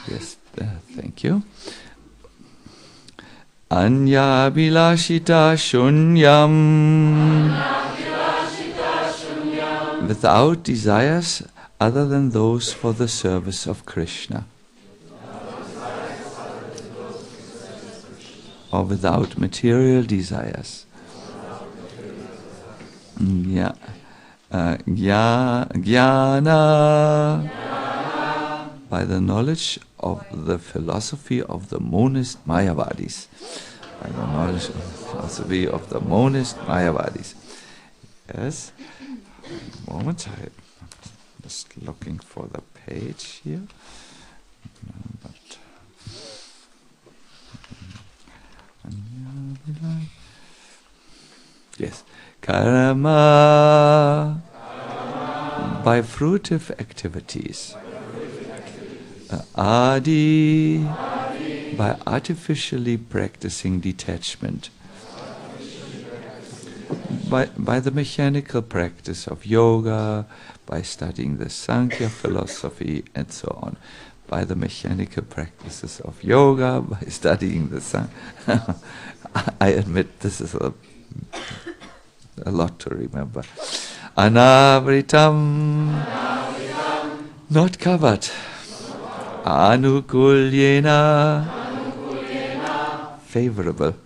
Yes, thank you. Anya bilashita shunyam, without desires other than those for the service of Krishna, or without material desires. Jnana, by the knowledge of the philosophy of the monist Mayavadis. By the knowledge of the philosophy of the monist Mayavadis. Yes. Moment, I'm just looking for the page here. Yes. Karma, by fruitive activities. Adi, by artificially practicing detachment. By the mechanical practice of yoga, by studying the Sankhya philosophy, and so on. By the mechanical practices of yoga, by studying the Sankhya. I admit this is a lot to remember. Anavritam, not covered. Anukulyena, favorable.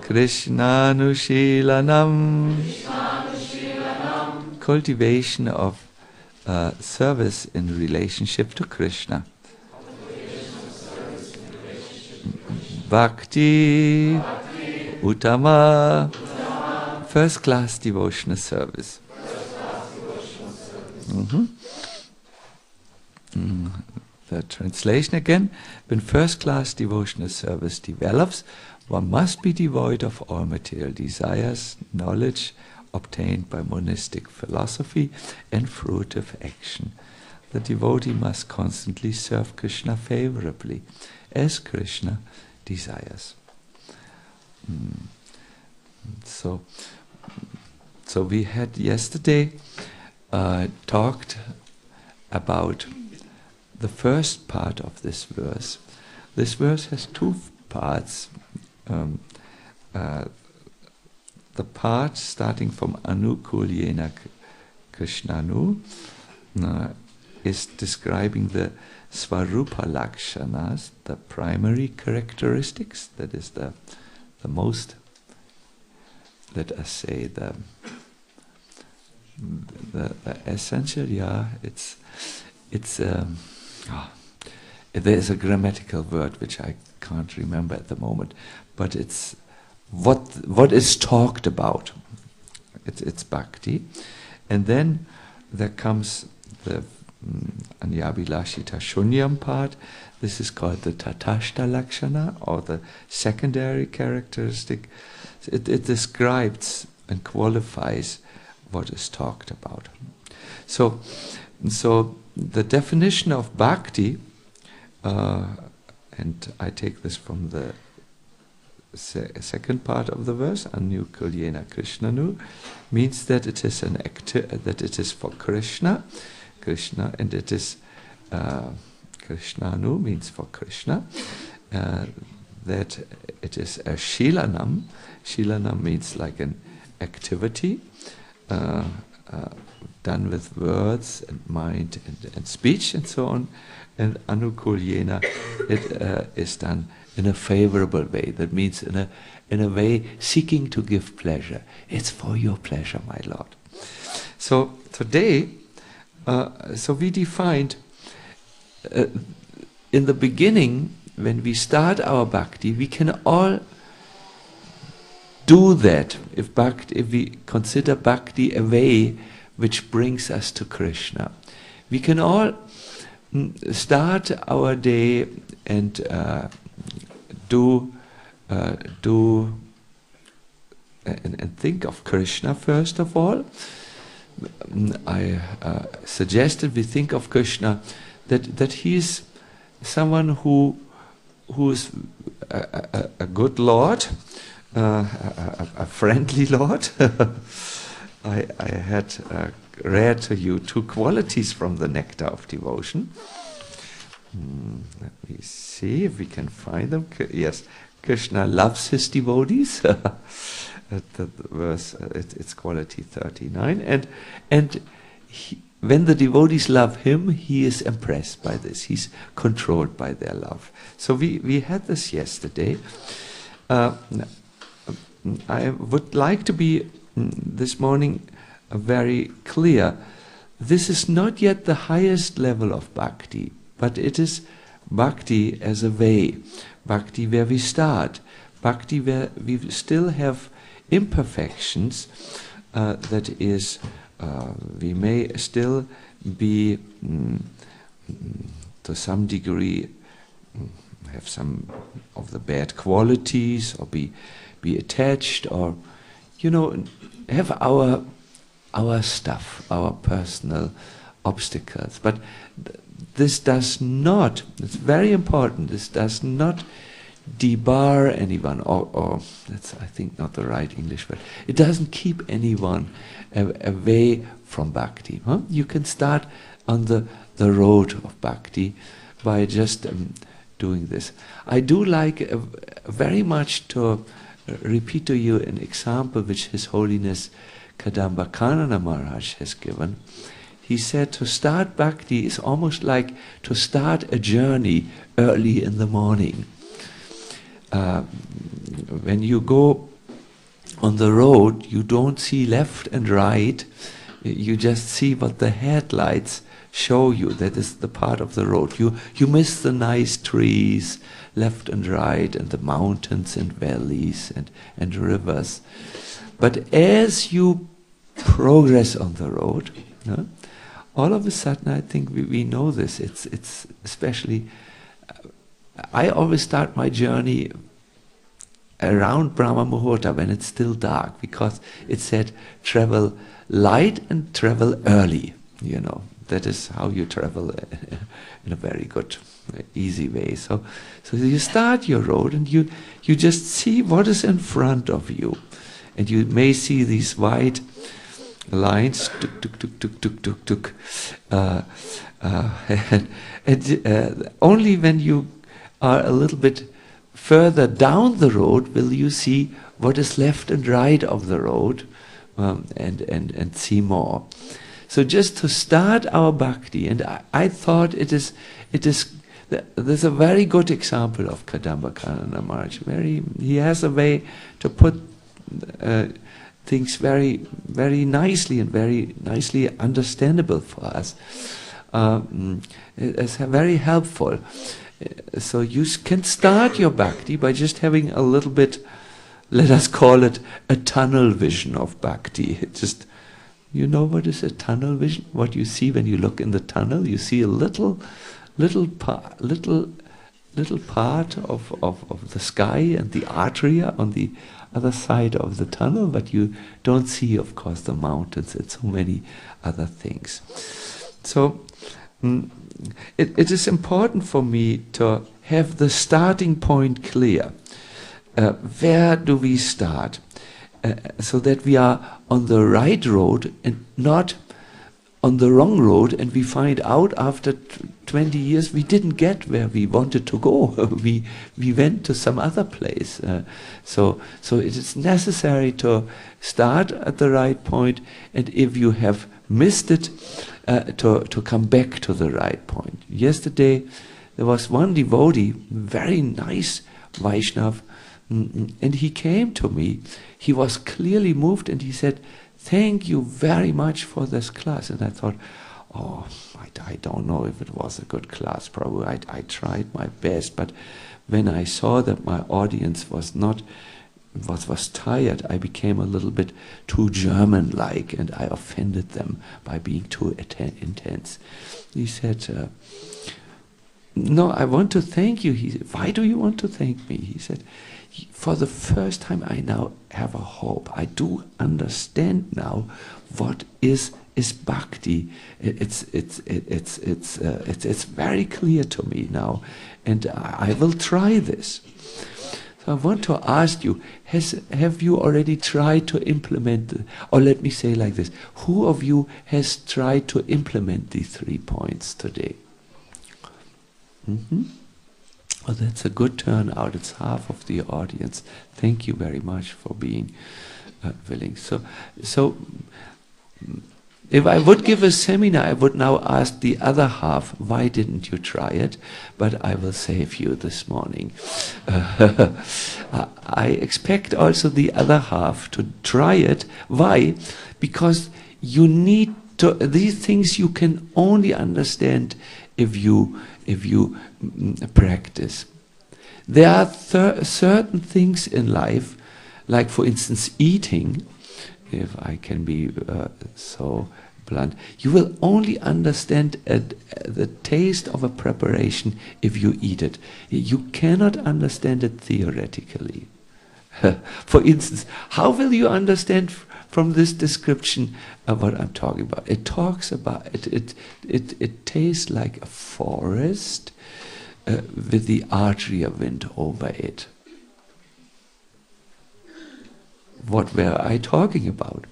Krishnanushilanam, cultivation of service in relationship to Krishna. Bhakti, Uttama, first class devotional service. The translation again: when first class devotional service develops, one must be devoid of all material desires, knowledge obtained by monistic philosophy, and fruitive action. The devotee must constantly serve Krishna favorably, as Krishna desires. So we had yesterday talked about the first part of this verse. This verse has two parts. The part starting from Anukulyena Krishnanu is describing the Svarupa Lakshanas, the primary characteristics, that is the most, let us say, the essential, there's a grammatical word which I can't remember at the moment, but it's what is talked about. It's bhakti, and then there comes the Anyabhilashita Shunyam part. This is called the Tatashta Lakshana, or the secondary characteristic. It describes and qualifies what is talked about. So the definition of bhakti, and I take this from the second part of the verse, Anukulyena Krishnanu, means that it is that it is for Krishna, and it is Krishnanu means for Krishna, that it is a shilanam. Shilanam means like an activity done with words and mind and speech and so on. And Anukulyena, it is done in a favorable way. That means in a way seeking to give pleasure. It's for your pleasure, my Lord. So today, we defined in the beginning, when we start our bhakti, we can all do that if we consider bhakti a way which brings us to Krishna. We can all start our day and and think of Krishna first of all. I suggested we think of Krishna that he is someone who is a good Lord, a friendly Lord. I had read to you two qualities from the Nectar of Devotion. Let me see if we can find them. Yes, Krishna loves his devotees. The verse, it's quality 39, and when the devotees love him, he is impressed by this. He's controlled by their love. So we had this yesterday. I would like to be this morning very clear. This is not yet the highest level of bhakti, but it is bhakti as a way, bhakti where we start, bhakti where we still have imperfections, that is, we may still be, to some degree, have some of the bad qualities, or be attached, or, have our stuff, our personal obstacles. But this does not, it's very important, this does not debar anyone, or that's, I think, not the right English word. It doesn't keep anyone away from bhakti. You can start on the road of bhakti by just doing this. I do like very much to repeat to you an example which His Holiness Kadamba Maharaj has given. He said to start bhakti is almost like to start a journey early in the morning. When you go on the road, you don't see left and right, you just see what the headlights show you. That is the part of the road. You miss the nice trees left and right, and the mountains and valleys and rivers. But as you progress on the road, all of a sudden, I think we know this. It's especially, I always start my journey around Brahma Muhurta when it's still dark, because it said travel light and travel early. That is how you travel in a very good, easy way. So you start your road and you just see what is in front of you, and you may see these white lines, tuk tuk tuk tuk tuk tuk tuk, and only when you are a little bit further down the road will you see what is left and right of the road, and see more. So just to start our bhakti, and I thought there's a very good example of Kadamba Kanana Maharaj. He has a way to put things very, very nicely and very nicely understandable for us. It's very helpful. So you can start your bhakti by just having a little bit, let us call it a tunnel vision of bhakti. Just, what is a tunnel vision? What you see when you look in the tunnel, you see a little part of the sky and the atria on the other side of the tunnel, but you don't see, of course, the mountains and so many other things. So it is important for me to have the starting point clear. Where do we start? So that we are on the right road and not on the wrong road, and we find out after 20 years we didn't get where we wanted to go. we went to some other place. So it is necessary to start at the right point, and if you have missed it, to come back to the right point. Yesterday there was one devotee, very nice Vaishnav, and he came to me. He was clearly moved, and he said, "Thank you very much for this class." And I thought, I don't know if it was a good class. Probably I tried my best, but when I saw that my audience was tired, I became a little bit too German-like, and I offended them by being too intense. He said, "No, I want to thank you." He said, "Why do you want to thank me?" He said, "For the first time I now have a hope. I do understand now what is bhakti. It's very clear to me now, and I will try this." So I want to ask you, have you already tried to implement, or let me say like this, who of you has tried to implement these 3 points today? Oh, that's a good turnout. It's half of the audience. Thank you very much for being willing. So, if I would give a seminar, I would now ask the other half, why didn't you try it? But I will save you this morning. I expect also the other half to try it. Why? Because you need to, these things you can only understand if you practice. There are certain things in life, like for instance eating, if I can be so blunt, you will only understand the taste of a preparation if you eat it. You cannot understand it theoretically. For instance, how will you understand from this description what I'm talking about? It talks about, it tastes like a forest with the artery wind over it. What were I talking about?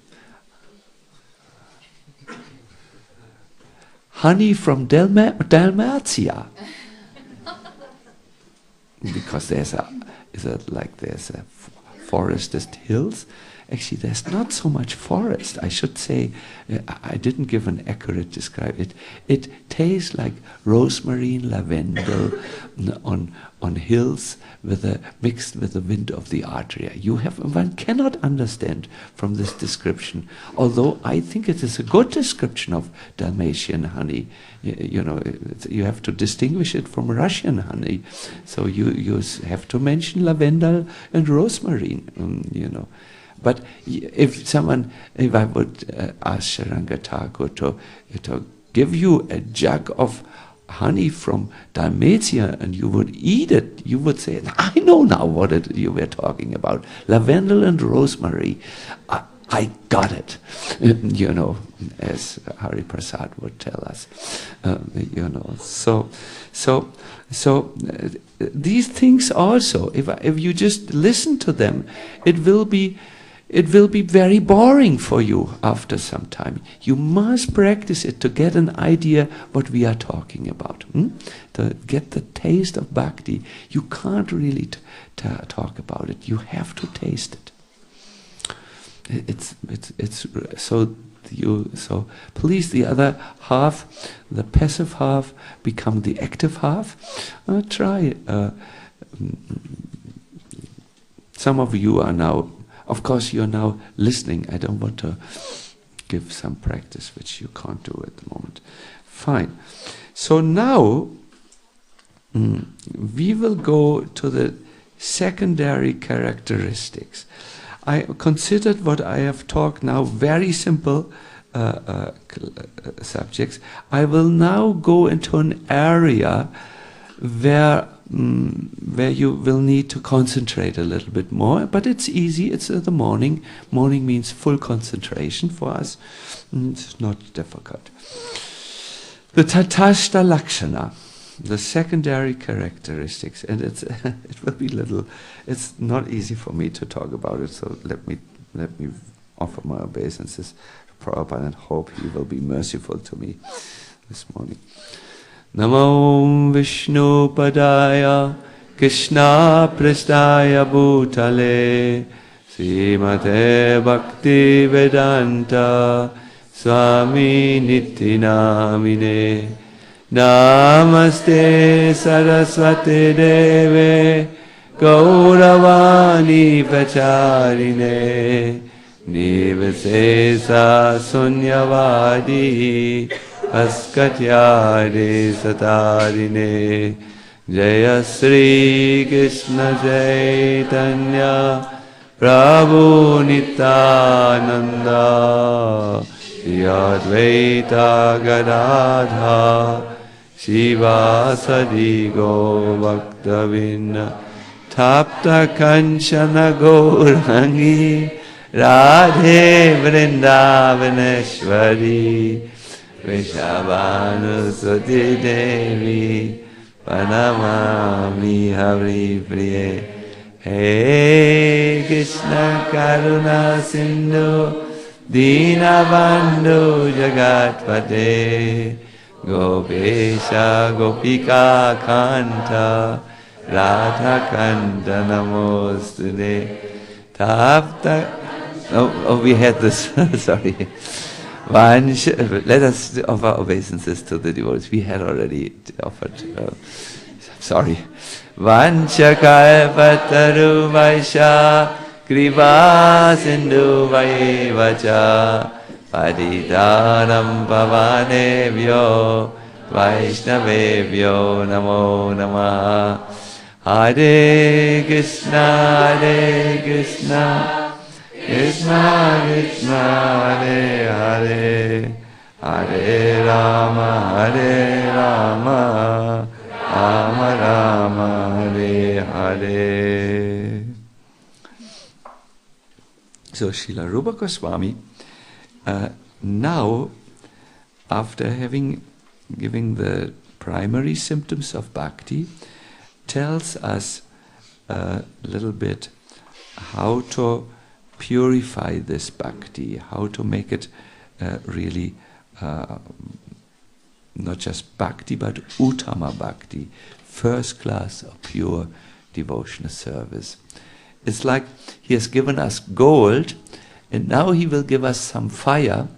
Honey from Dalmatia. Because there's a forested hills. Actually, there's not so much forest. I should say, I didn't give an accurate description. It tastes like rosemary and lavender on hills mixed with the wind of the Adria. One cannot understand from this description, although I think it is a good description of Dalmatian honey. You have to distinguish it from Russian honey. So you have to mention lavender and rosemary, But if I would ask Sharanga Thakur to give you a jug of honey from Dalmatia and you would eat it, you would say, I know now what you were talking about. Lavender and rosemary. I got it, as Hari Prasad would tell us, So these things also, if you just listen to them, it will be very boring for you after some time. You must practice it to get an idea what we are talking about. To get the taste of bhakti, you can't really talk about it. You have to taste it. It's so please, the other half, the passive half, become the active half. Try. Some of you are now, of course, you're now listening. I don't want to give some practice which you can't do at the moment. Fine. So now we will go to the secondary characteristics. I considered what I have talked now very simple subjects. I will now go into an area where you will need to concentrate a little bit more, but it's easy. It's the morning. Morning means full concentration for us. It's not difficult. The Tatashta Lakshana, the secondary characteristics, and it will be little. It's not easy for me to talk about it, so let me offer my obeisances to Prabhupada and hope he will be merciful to me this morning. Namo Vishnu Padaya Krishna Prastaya Bhutale Srimate Bhakti Vedanta Swami Nityanamine Namaste Saraswate Deve Gauravani Pacharine Nivasesa Sunyavadi Askatyare Satarine Jaya Sri Krishna Chaitanya Prabhu Nityananda Yadvaita Gadadha Shiva Sadigo Bhaktavinna Tapta Kanchana Gaurangi Radhe Vrindavaneshwari Vishabhanusuti Devi Panamami Hari Priye Hey Krishna Karuna Sindhu Dinabandhu Jagatpate Gopesha Gopika Kanta Radha Kanta Namostude Tapta. Oh, we had this. Sorry. Let us offer obeisances to the devotees. We had already offered. Sorry. Vancha kalpataru vaisha kripa sindhu vaivacha padidanam pavanebhyo vaishnavebhyo namo namaha. Hare Krishna, Hare Krishna, Krishna Krishna, Hare Hare, Hare Rama, Hare Rama, Rama Rama, Hare Hare. So Srila Rupa Goswami, now, after giving the primary symptoms of bhakti, tells us a little bit how to purify this bhakti, how to make it really not just bhakti but uttama bhakti, first class of pure devotional service. It's like he has given us gold and now he will give us some fire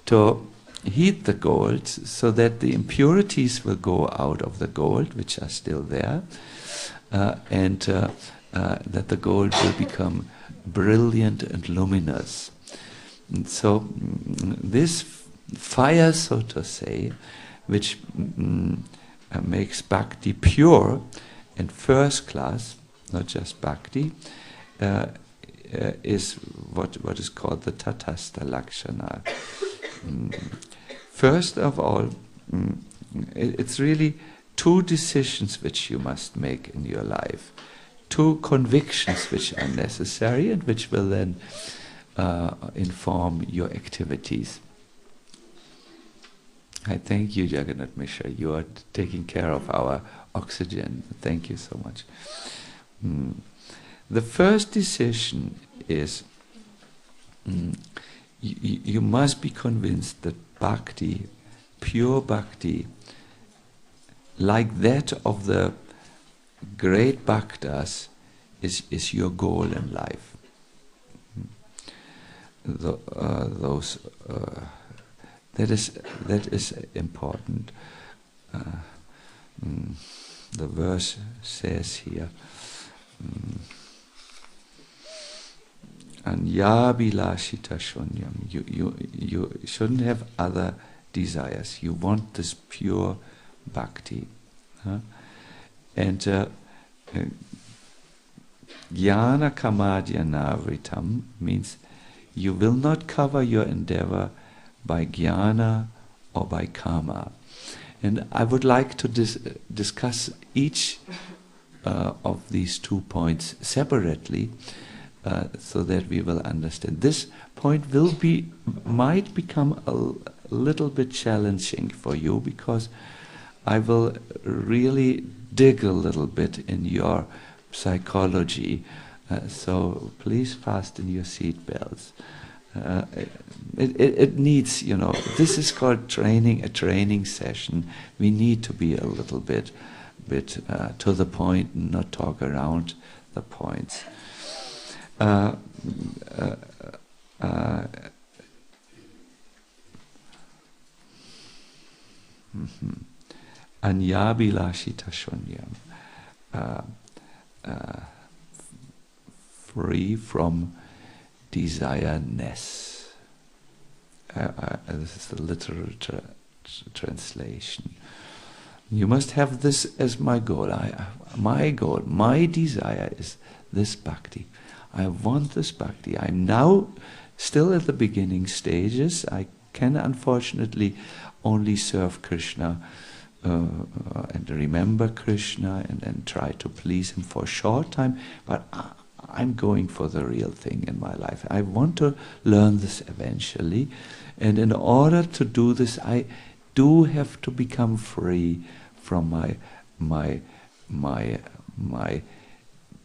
to heat the gold so that the impurities will go out of the gold which are still there and that the gold will become brilliant and luminous. And so this fire, so to say, which makes bhakti pure and first class, not just bhakti, is what is called the tatastha lakshana. First of all, it's really two decisions which you must make in your life, two convictions which are necessary and which will then inform your activities. I thank you, Jagannath Mishra. You are taking care of our oxygen. Thank you so much. The first decision is you must be convinced that bhakti, pure bhakti, like that of the great bhaktas, is your goal in life. That is important. The verse says here, Anyabilashita shunyam. You shouldn't have other desires. You want this pure bhakti. And jnana kamadyanavritam means you will not cover your endeavor by jnana or by kama. And I would like to discuss each of these 2 points separately so that we will understand. This point might become a little bit challenging for you because I will really dig a little bit in your psychology. So please fasten your seat belts. It needs, this is called training, a training session. We need to be a little bit to the point and not talk around the points. Anyabilashita shunyam, free from desire-ness. This is the literal translation. You must have this as my goal. My goal, my desire is this bhakti. I want this bhakti. I'm now still at the beginning stages. I can unfortunately only serve Krishna and remember Krishna and try to please him for a short time, but I'm going for the real thing in my life. I want to learn this eventually, and in order to do this, I do have to become free from my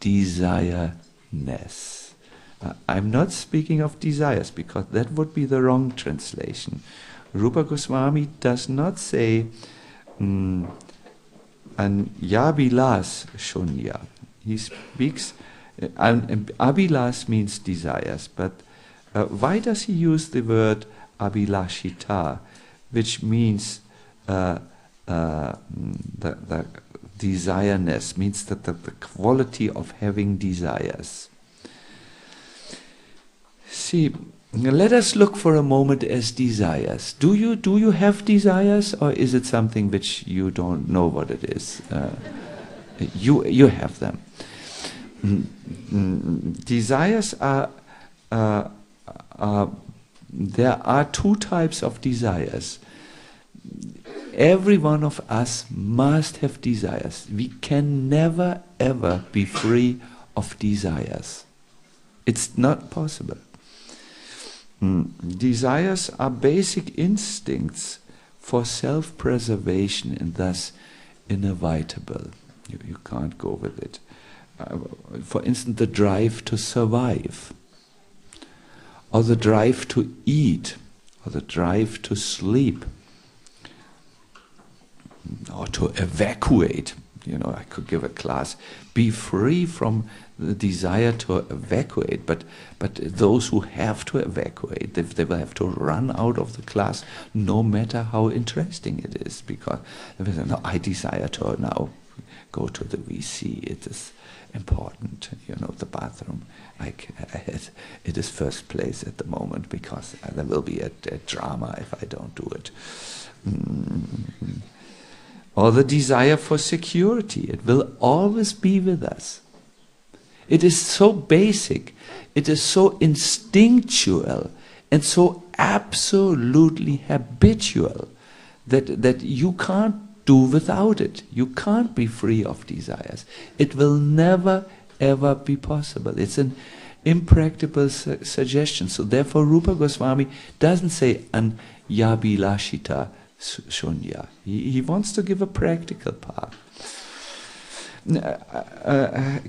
desire-ness. I'm not speaking of desires because that would be the wrong translation. Rupa Goswami does not say an yabilas shunya. He speaks, abilas means desires, but why does he use the word abilashita, which means the desireness, means that the quality of having desires. See, let us look for a moment as desires. Do you have desires, or is it something which you don't know what it is? You have them. Desires are there are two types of desires. Every one of us must have desires. We can never ever be free of desires. It's not possible. Desires are basic instincts for self-preservation and thus inevitable. You can't go with it. For instance, the drive to survive, or the drive to eat, or the drive to sleep, or to evacuate. I could give a class, be free from the desire to evacuate, but those who have to evacuate, they will have to run out of the class no matter how interesting it is, because they will say, no, I desire to now go to the WC, it is important, the bathroom, it is first place at the moment, because there will be a drama if I don't do it. Or the desire for security. It will always be with us. It is so basic, it is so instinctual, and so absolutely habitual that you can't do without it. You can't be free of desires. It will never ever be possible. It's an impractical suggestion. So therefore Rupa Goswami doesn't say an yabilashita shunya. He wants to give a practical path.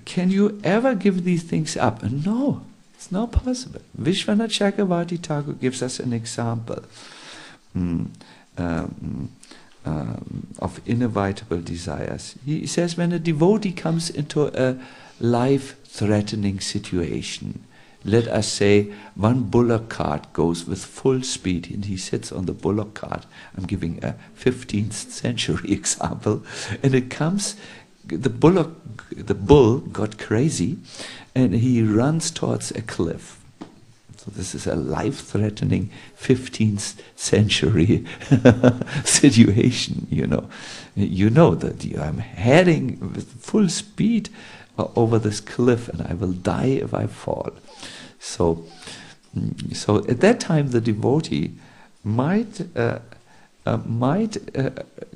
Can you ever give these things up? No, it's not possible. Vishwanath Chakravarti Thakur gives us an example of inevitable desires. He says when a devotee comes into a life-threatening situation, let us say one bullock cart goes with full speed and he sits on the bullock cart. I'm giving a 15th century example. And it comes, the bull got crazy and he runs towards a cliff. So this is a life-threatening 15th century situation, You know that I'm heading with full speed over this cliff and I will die if I fall. So at that time the devotee might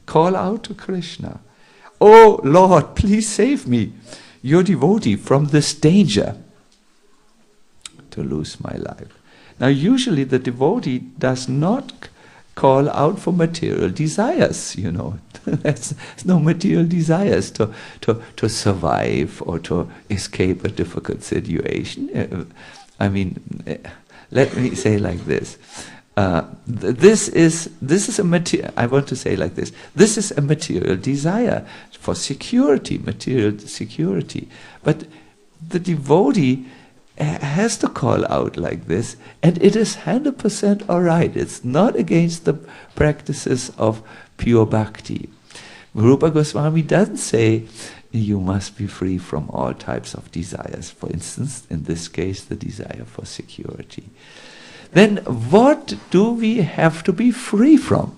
call out to Krishna, "Oh Lord, please save me, your devotee, from this danger to lose my life." Now usually the devotee does not call out for material desires, There's no material desires to survive or to escape a difficult situation. Let me say like this. This is a material. I want to say like this. This is a material desire for security, material security. But the devotee has to call out like this, and it is 100% all right. It's not against the practices of pure bhakti. Rupa Goswami doesn't say you must be free from all types of desires. For instance, in this case, the desire for security. Then what do we have to be free from?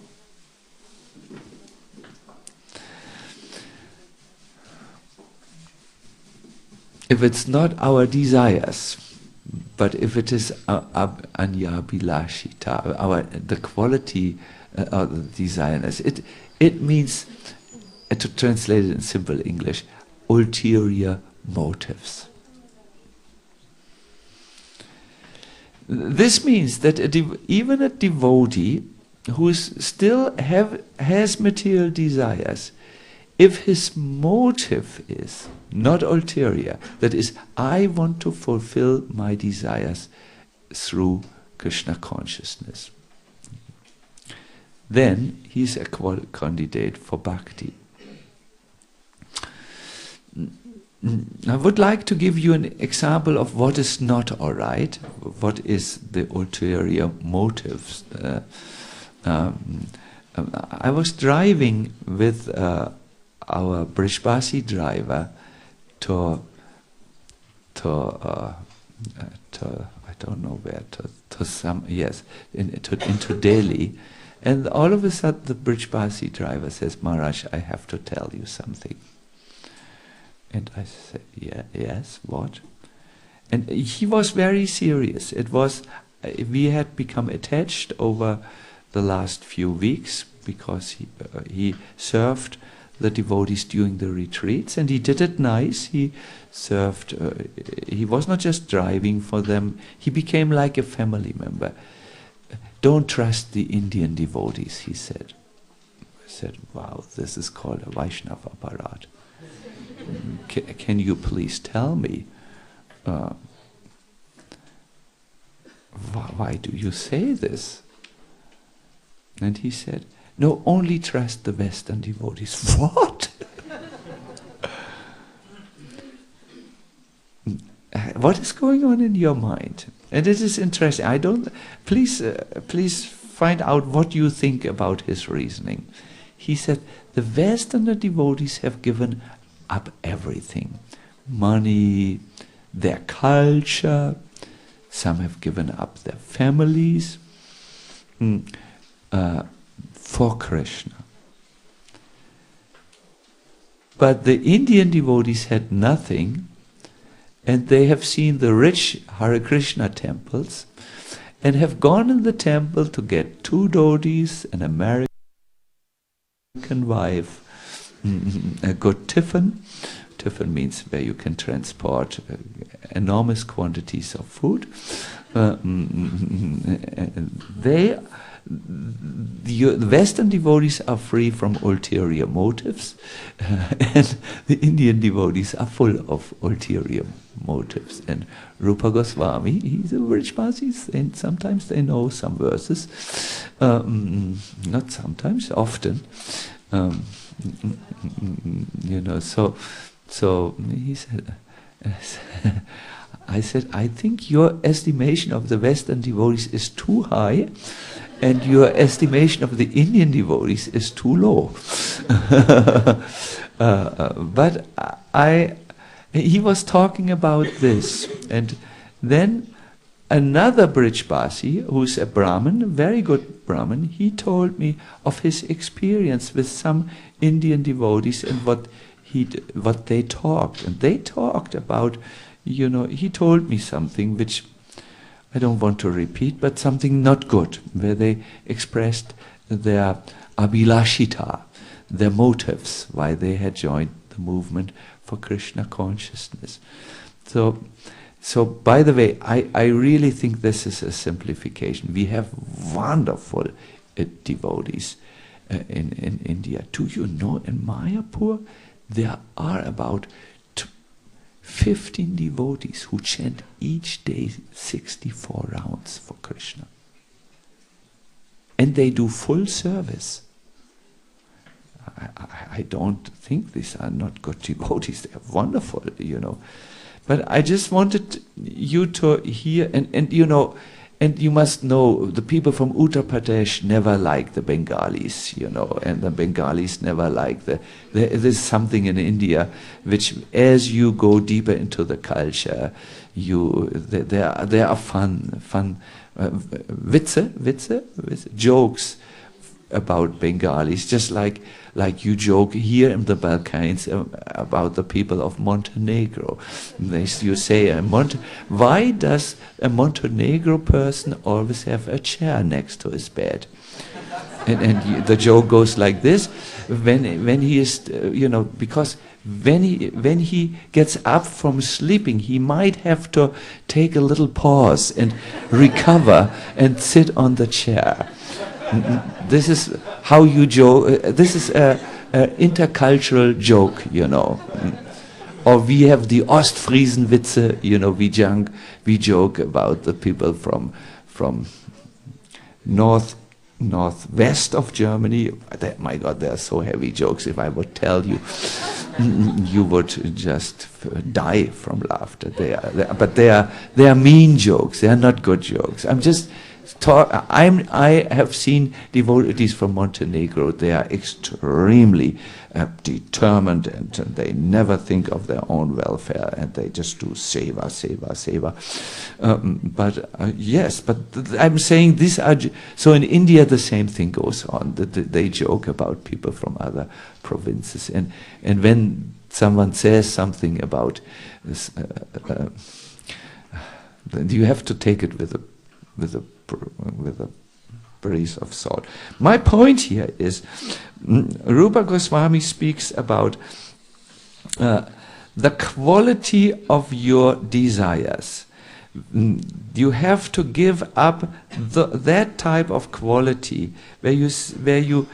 If it's not our desires, but if it is anya bilashita, the quality of the desireless, it means, to translate it in simple English, ulterior motives. This means that even a devotee who still has material desires, if his motive is not ulterior, that is, I want to fulfill my desires through Krishna consciousness, then he's a candidate for Bhakti. I would like to give you an example of what is not all right, what is the ulterior motives. I was driving with our Brishbasi driver to I don't know where, to some, yes, into Delhi, and all of a sudden the Brishbasi driver says, "Maharaj, I have to tell you something." And I said, "Yeah, yes, what?" And he was very serious. It was, we had become attached over the last few weeks because he served the devotees during the retreats, and he did it nice. He served, he was not just driving for them, he became like a family member. "Don't trust the Indian devotees," he said. I said, "Wow, this is called a Vaishnava Aparat. Can you please tell me, why do you say this?" And he said, "No, only trust the Western devotees." What? What is going on in your mind? And it is interesting. I don't. Please find out what you think about his reasoning. He said the Western devotees have given up everything, money, their culture. Some have given up their families for Krishna. But the Indian devotees had nothing, and they have seen the rich Hare Krishna temples and have gone in the temple to get 2 dhotis, an American wife, a good tiffin. Tiffin means where you can transport enormous quantities of food. The Western devotees are free from ulterior motives, and the Indian devotees are full of ulterior motives. And Rupa Goswami, he's a Vrishbasi, and sometimes they know some verses, not sometimes, often. So he said, I said, "I think your estimation of the Western devotees is too high, and your estimation of the Indian devotees is too low." But he was talking about this, and then another Brishbasi, who's a Brahmin, a very good Brahmin, he told me of his experience with some Indian devotees and what they talked. And they talked about, he told me something which I don't want to repeat, but something not good, where they expressed their abhilashita, their motives, why they had joined the movement for Krishna consciousness. So by the way, I really think this is a simplification. We have wonderful devotees in India. Do you know, in Mayapur, there are about 15 devotees who chant each day 64 rounds for Krishna. And they do full service. I don't think these are not good devotees. They are wonderful, But I just wanted you to hear, and you must know, the people from Uttar Pradesh never like the Bengalis, and the Bengalis never like there's something in India which, as you go deeper into the culture, there are fun jokes about Bengalis, just like you joke here in the Balkans about the people of Montenegro. You say, why does a Montenegro person always have a chair next to his bed? And the joke goes like this: when he is, because when he gets up from sleeping, he might have to take a little pause and recover and sit on the chair. This is how you joke. This is an intercultural joke, Or we have the Ostfriesenwitze, we joke about the people from North northwest of Germany. My God, they are so heavy jokes. If I would tell you, you would just die from laughter. They are mean jokes. They are not good jokes. I have seen devotees from Montenegro. They are extremely determined, and they never think of their own welfare, and they just do seva, seva, seva. Yes, but I'm saying these are. So in India, the same thing goes on. They joke about people from other provinces, and when someone says something about this, you have to take it with a breeze of salt. My point here is, Rupa Goswami speaks about the quality of your desires. You have to give up that type of quality where you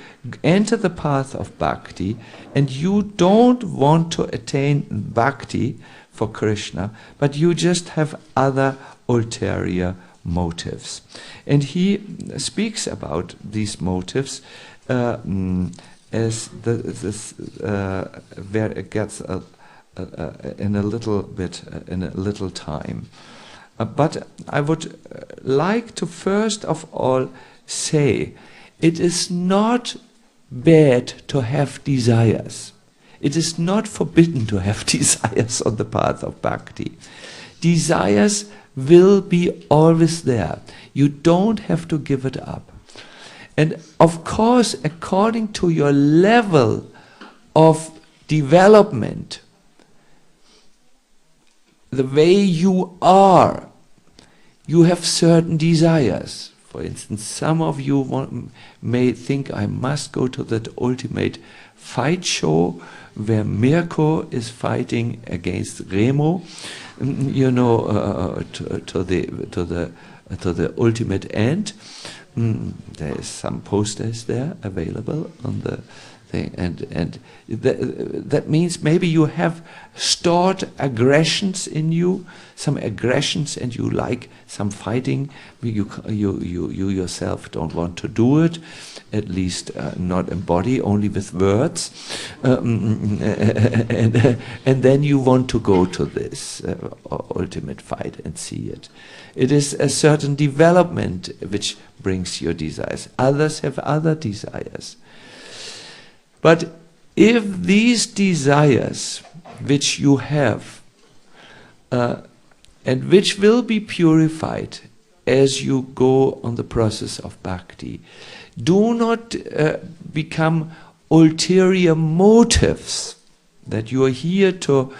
enter the path of bhakti, and you don't want to attain bhakti for Krishna, but you just have other ulterior motives. And he speaks about these motives as where it gets in a little time. But I would like to first of all say, it is not bad to have desires. It is not forbidden to have desires on the path of bhakti. Desires will be always there. You don't have to give it up. And of course, according to your level of development, the way you are, you have certain desires. For instance, some of you may think, I must go to that ultimate fight show where Mirko is fighting against Remo, to the ultimate end. There is some posters there available on the thing, and that means maybe you have stored aggressions in you, some aggressions, and you like some fighting. You yourself don't want to do it, at least not in body, only with words, and then you want to go to this ultimate fight and see it. It is a certain development which brings your desires. Others have other desires. But if these desires which you have and which will be purified as you go on the process of bhakti, do not become ulterior motives that you are here to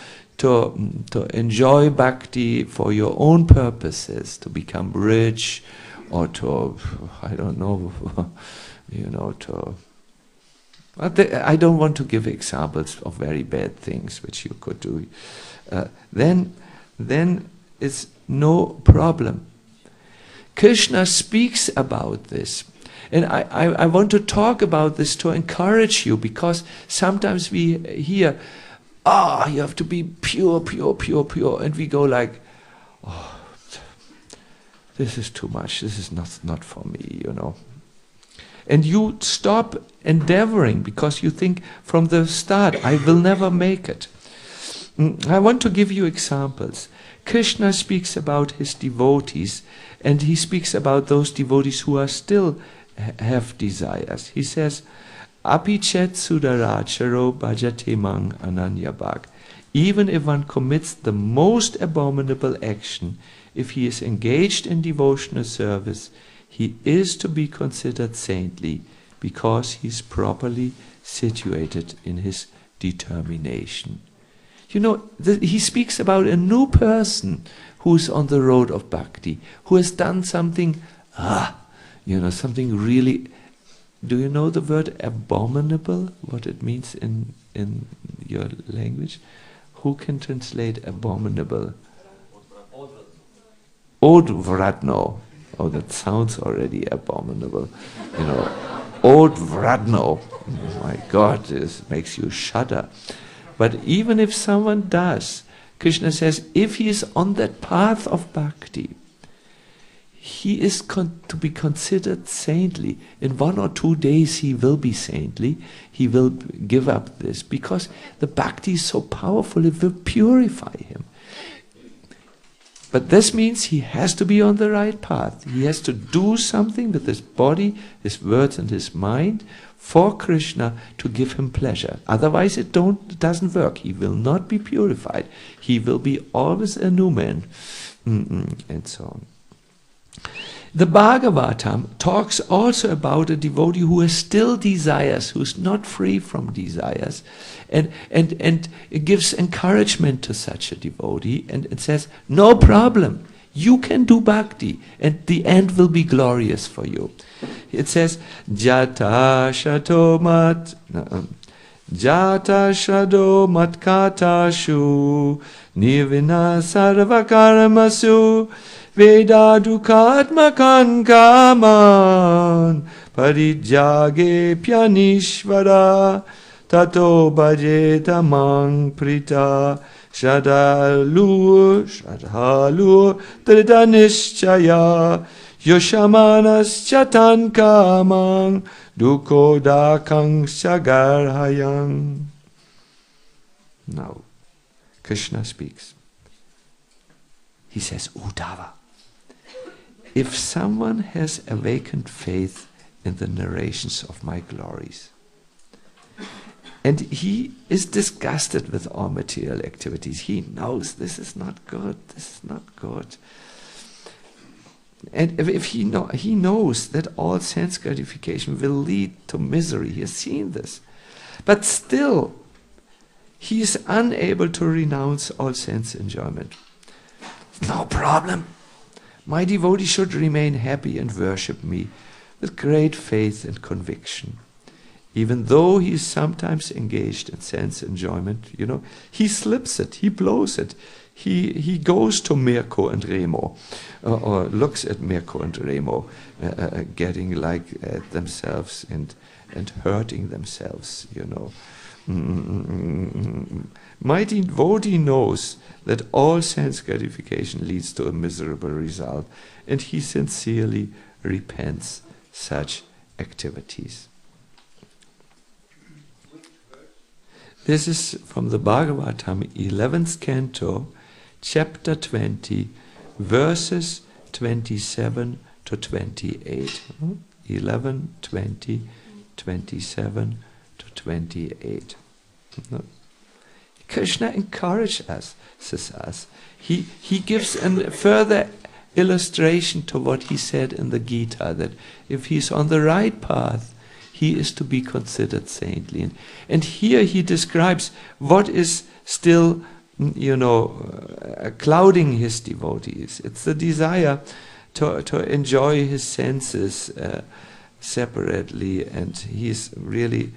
enjoy bhakti for your own purposes, to become rich, or to, I don't know, to... I don't want to give examples of very bad things which you could do. Then it's no problem. Krishna speaks about this. And I want to talk about this to encourage you, because sometimes we hear, you have to be pure, pure, pure, pure. And we go like, this is too much. This is not for me, And you stop endeavoring because you think from the start, I will never make it. I want to give you examples. Krishna speaks about his devotees, and he speaks about those devotees who are still have desires. He says, Apichet sudaracharo bhajate mang ananyabhag. Even if one commits the most abominable action, if he is engaged in devotional service, he is to be considered saintly because he is properly situated in his determination. He speaks about a new person who's on the road of bhakti, who has done something, something really... Do you know the word abominable, what it means in your language? Who can translate abominable? Odvratno. Oh, that sounds already abominable. Odvratno. Oh my God, this makes you shudder. But even if someone does, Krishna says, if he is on that path of bhakti, he is to be considered saintly. In 1 or 2 days he will be saintly. He will give up this because the bhakti is so powerful, it will purify him. But this means he has to be on the right path. He has to do something with his body, his words and his mind for Krishna to give him pleasure. Otherwise it doesn't work. He will not be purified. He will be always a new man. And so on. The Bhagavatam talks also about a devotee who has still desires, who is not free from desires, and it gives encouragement to such a devotee, and it says, no problem, you can do bhakti, and the end will be glorious for you. It says, Jata Shato Mat Jata Shado Matkatashu Nirvina Sarvakaramasu Veda Dukatmakan Kaman Parijage Pyanishvara Tato Bhajeta Mang Prita Shadhalur Tridanishchaya Yoshamanas Chatan Kamang Dukodakang Sagarhayang. Now, Krishna speaks. He says, Uddhava, if someone has awakened faith in the narrations of my glories, and he is disgusted with all material activities, he knows this is not good, this is not good. And if he knows that all sense gratification will lead to misery, he has seen this. But still, he is unable to renounce all sense enjoyment. No problem. My devotee should remain happy and worship me with great faith and conviction. Even though he is sometimes engaged in sense enjoyment, he slips it, he blows it. He goes to Mirko and Remo, or looks at Mirko and Remo, getting like at themselves and hurting themselves, My devotee knows that all sense gratification leads to a miserable result, and he sincerely repents such activities. This is from the Bhagavatam, 11th canto, chapter 20, verses 27 to 28. 11, 20, 27 to 28. Krishna encourages us, says us. He gives a further illustration to what he said in the Gita, that if he's on the right path, he is to be considered saintly. And here he describes what is still, clouding his devotees. It's the desire to enjoy his senses separately, and he's really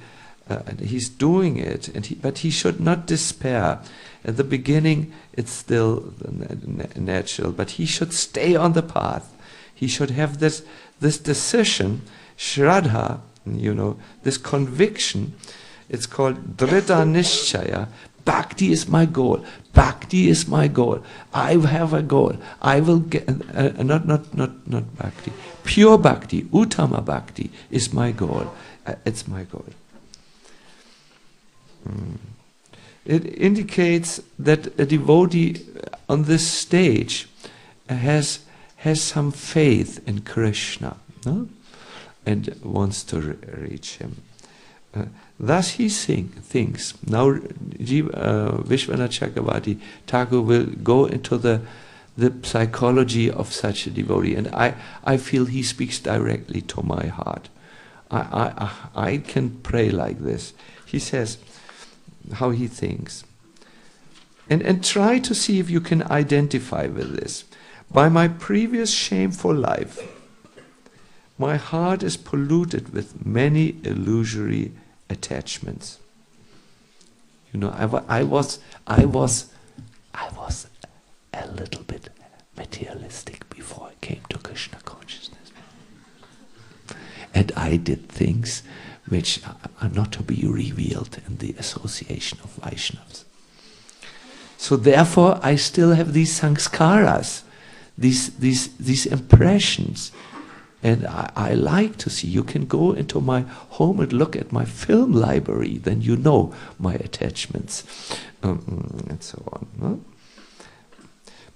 he's doing it. But he should not despair. At the beginning, it's still natural, but he should stay on the path. He should have this decision, shraddha, this conviction. It's called Drita Nishchaya. Bhakti is my goal. Bhakti is my goal. I have a goal. I will get not bhakti. Pure bhakti, uttama bhakti is my goal. It's my goal. It indicates that a devotee on this stage has some faith in Krishna, no? And wants to reach him. Thus he thinks. Now Vishwanath Chakravarti Thakur will go into the psychology of such a devotee, and I feel he speaks directly to my heart. I can pray like this. He says how he thinks. And try to see if you can identify with this. By my previous shameful life, my heart is polluted with many illusory attachments. I was a little bit materialistic before I came to Krishna consciousness. And I did things which are not to be revealed in the association of Vaishnavas. So therefore I still have these sanskaras, these impressions. And I like to see, you can go into my home and look at my film library, then you know my attachments, and so on. Huh?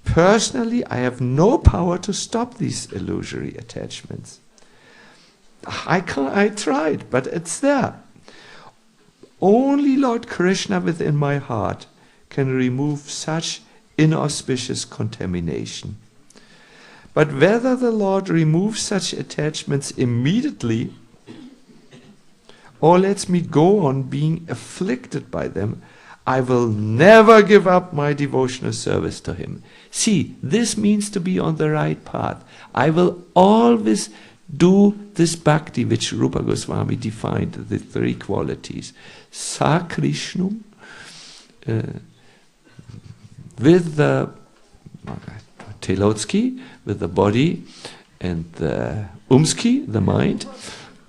Personally, I have no power to stop these illusory attachments. I tried, but it's there. Only Lord Krishna within my heart can remove such inauspicious contamination. But whether the Lord removes such attachments immediately or lets me go on being afflicted by them, I will never give up my devotional service to Him. See, this means to be on the right path. I will always do this bhakti which Rupa Goswami defined, the three qualities. Sakrishnum, with the Telotsky, with the body, and the Umsky, the mind,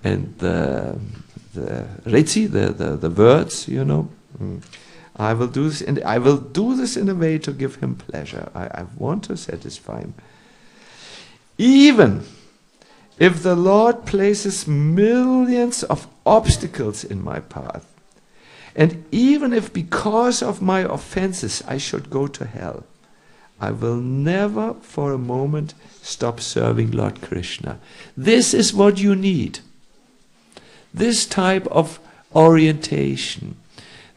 and the Retsi, the words, you know. I will do this, and I will do this in a way to give Him pleasure. I want to satisfy Him. Even if the Lord places millions of obstacles in my path, and even if because of my offenses I should go to hell, I will never for a moment stop serving Lord Krishna. This is what you need. This type of orientation,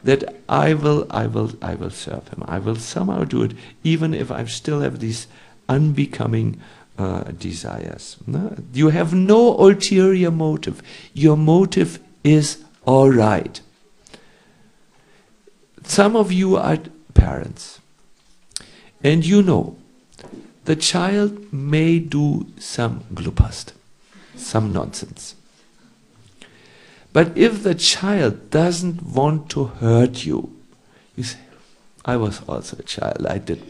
that I will serve Him. I will somehow do it, even if I still have these unbecoming desires. No? You have no ulterior motive. Your motive is all right. Some of you are parents, and you know the child may do some glupast, some nonsense. But if the child doesn't want to hurt you, you say, I was also a child, I did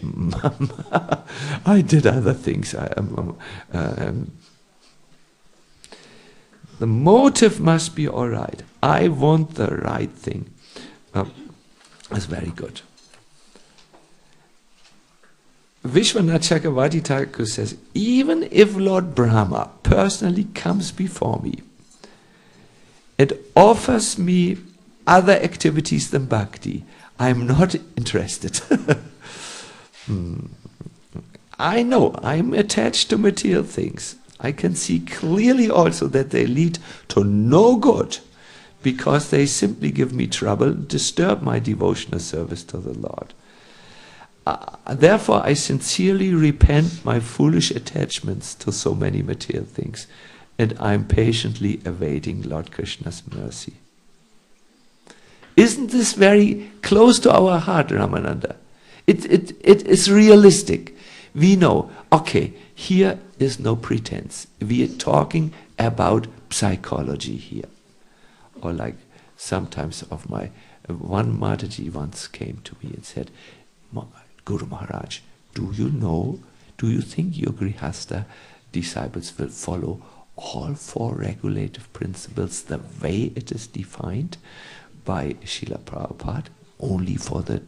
I did other things. The motive must be all right. I want the right thing. That's very good. Vishwanath Chakravarti Thakur says, even if Lord Brahma personally comes before me and offers me other activities than bhakti, I am not interested. I know I'm attached to material things. I can see clearly also that they lead to no good, because they simply give me trouble, disturb my devotional service to the Lord. Therefore, I sincerely repent my foolish attachments to so many material things, and I am patiently awaiting Lord Krishna's mercy. Isn't this very close to our heart, Ramananda? It is realistic. We know, okay, here is no pretense. We are talking about psychology here. Or like sometimes of my, one Mataji once came to me and said, Guru Maharaj, do you think your Grihastha disciples will follow all four regulative principles the way it is defined by Srila Prabhupada, only for the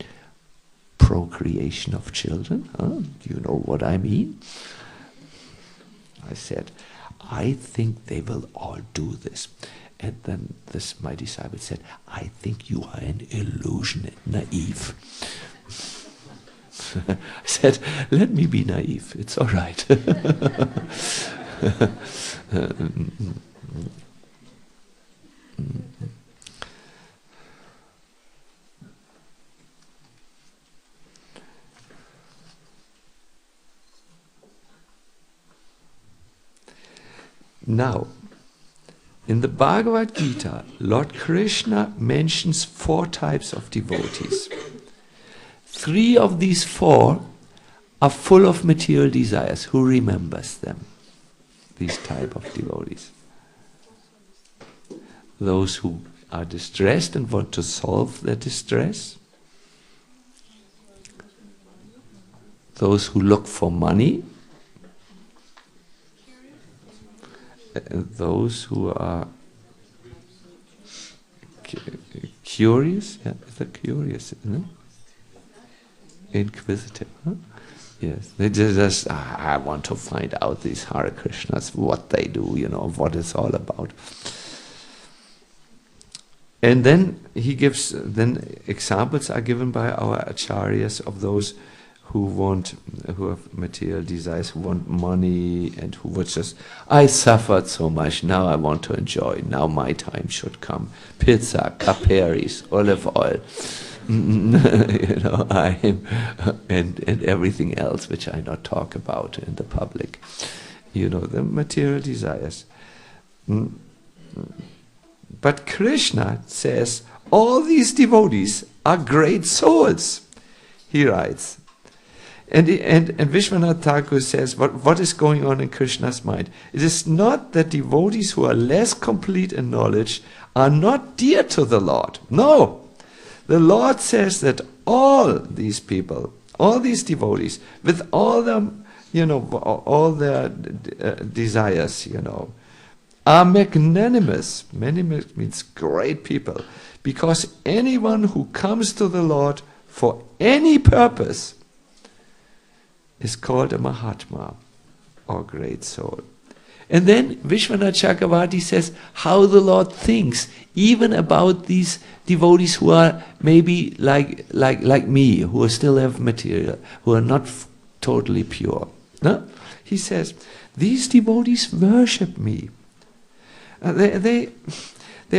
procreation of children? Do you know what I mean? I said, I think they will all do this. And then my disciple said, I think you are an illusionist, naive. I said, let me be naive, it's all right. Now, in the Bhagavad Gita, Lord Krishna mentions 4 types of devotees. 3 of these 4 are full of material desires. Who remembers them? These type of devotees. Those who are distressed and want to solve their distress. Those who look for money. And those who are curious. Yeah, is that curious? No? Inquisitive. Huh? Yes, they just, I want to find out these Hare Krishnas, what they do, what it's all about. And then he gives, then examples are given by our acharyas of those who have material desires, who want money, and who would just, I suffered so much, now I want to enjoy, now my time should come. Pizza, caperis, olive oil, and everything else which I not talk about in the public. The material desires. But Krishna says, all these devotees are great souls, he writes. And Vishwanath Thakur says, what is going on in Krishna's mind? It is not that devotees who are less complete in knowledge are not dear to the Lord. No. The Lord says that all these people, all these devotees, with all them, all their desires, are magnanimous. Magnanimous means great people. Because anyone who comes to the Lord for any purpose is called a Mahatma, or great soul. And then Vishwanath Chakravarti says how the Lord thinks even about these devotees who are maybe like me, who still have material, who are not totally pure. No? He says, these devotees worship me. They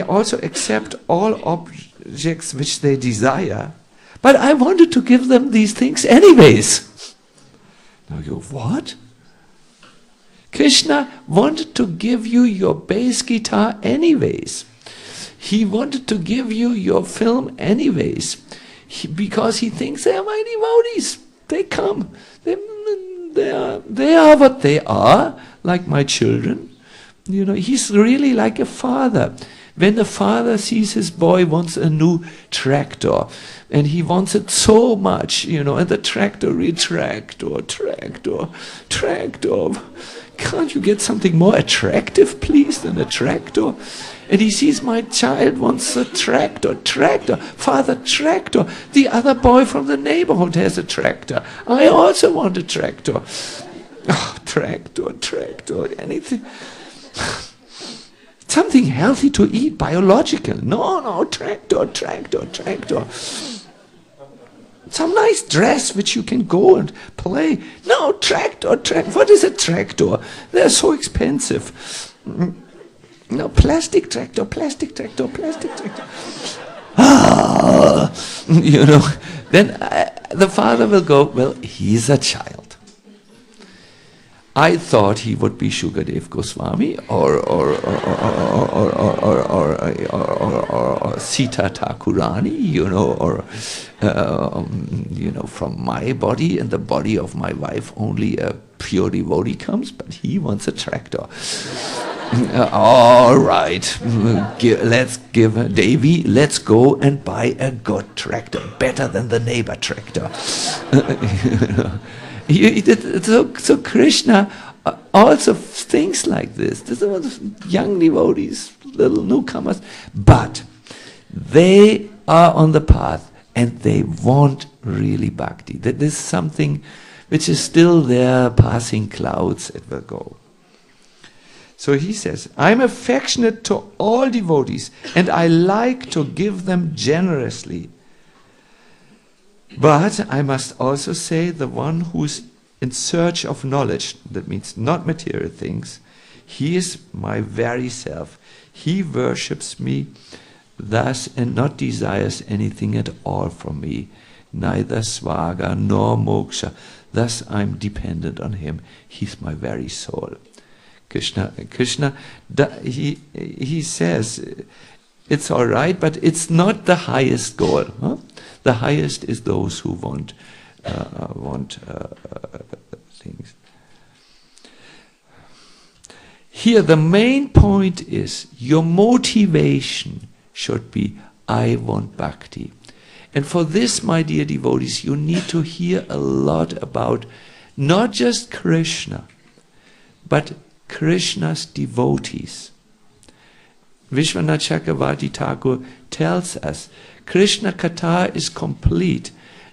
also accept all objects which they desire, but I wanted to give them these things anyways. Now you, what? Krishna wanted to give you your bass guitar anyways. He wanted to give you your film anyways. Because he thinks they are my devotees. They come. They are what they are, like my children. He's really like a father. When the father sees his boy wants a new tractor, and he wants it so much, and the tractor, can't you get something more attractive, please, than a tractor? And he sees my child wants a tractor, father, tractor. The other boy from the neighborhood has a tractor. I also want a tractor. Oh, tractor, anything. Something healthy to eat, biological. No, tractor. Some nice dress which you can go and play. No, tractor. What is a tractor? They're so expensive. No, plastic tractor. Then the father will go, well, he's a child. I thought he would be Shukadev Goswami or Sita Thakurani, from my body and the body of my wife only a pure devotee comes, but he wants a tractor. All right, let's give Devi, let's go and buy a good tractor, better than the neighbor tractor. So Krishna also thinks like this. These are young devotees, little newcomers, but they are on the path and they want really bhakti. That is something which is still there, passing clouds, it will go. So he says, I'm affectionate to all devotees and I like to give them generously. But I must also say the one who's in search of knowledge, that means not material things, he is my very self. He worships me thus and not desires anything at all from me, neither svaga nor moksha. Thus I'm dependent on him. He's my very soul. Krishna, he says, it's all right, but it's not the highest goal. Huh? The highest is those who want things. Here the main point is your motivation should be, I want bhakti. And for this, my dear devotees, you need to hear a lot about not just Krishna, but Krishna's devotees. Vishwanath Chakravarti Thakur tells us Krishna Katha is complete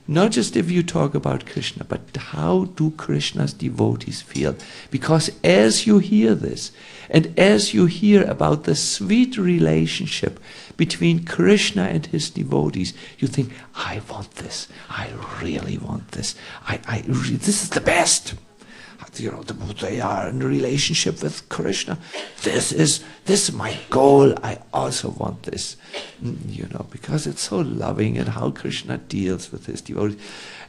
not just if you talk about Krishna, but how do Krishna's devotees feel? Because as you hear this, and as you hear about the sweet relationship between Krishna and his devotees, you think, I want this. I really want this. This is the best. You know, they are in a relationship with Krishna. This is my goal. I also want this. You know, because it's so loving, and how Krishna deals with his devotees,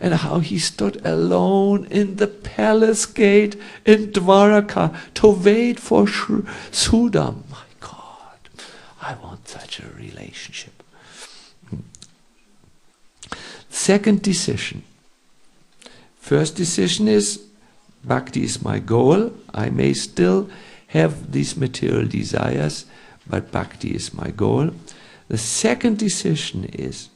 and how he stood alone in the palace gate in Dwaraka to wait for Sudam. My God, I want such a relationship. Second decision. First decision is, Bhakti is my goal. I may still have these material desires, but Bhakti is my goal. The second decision is,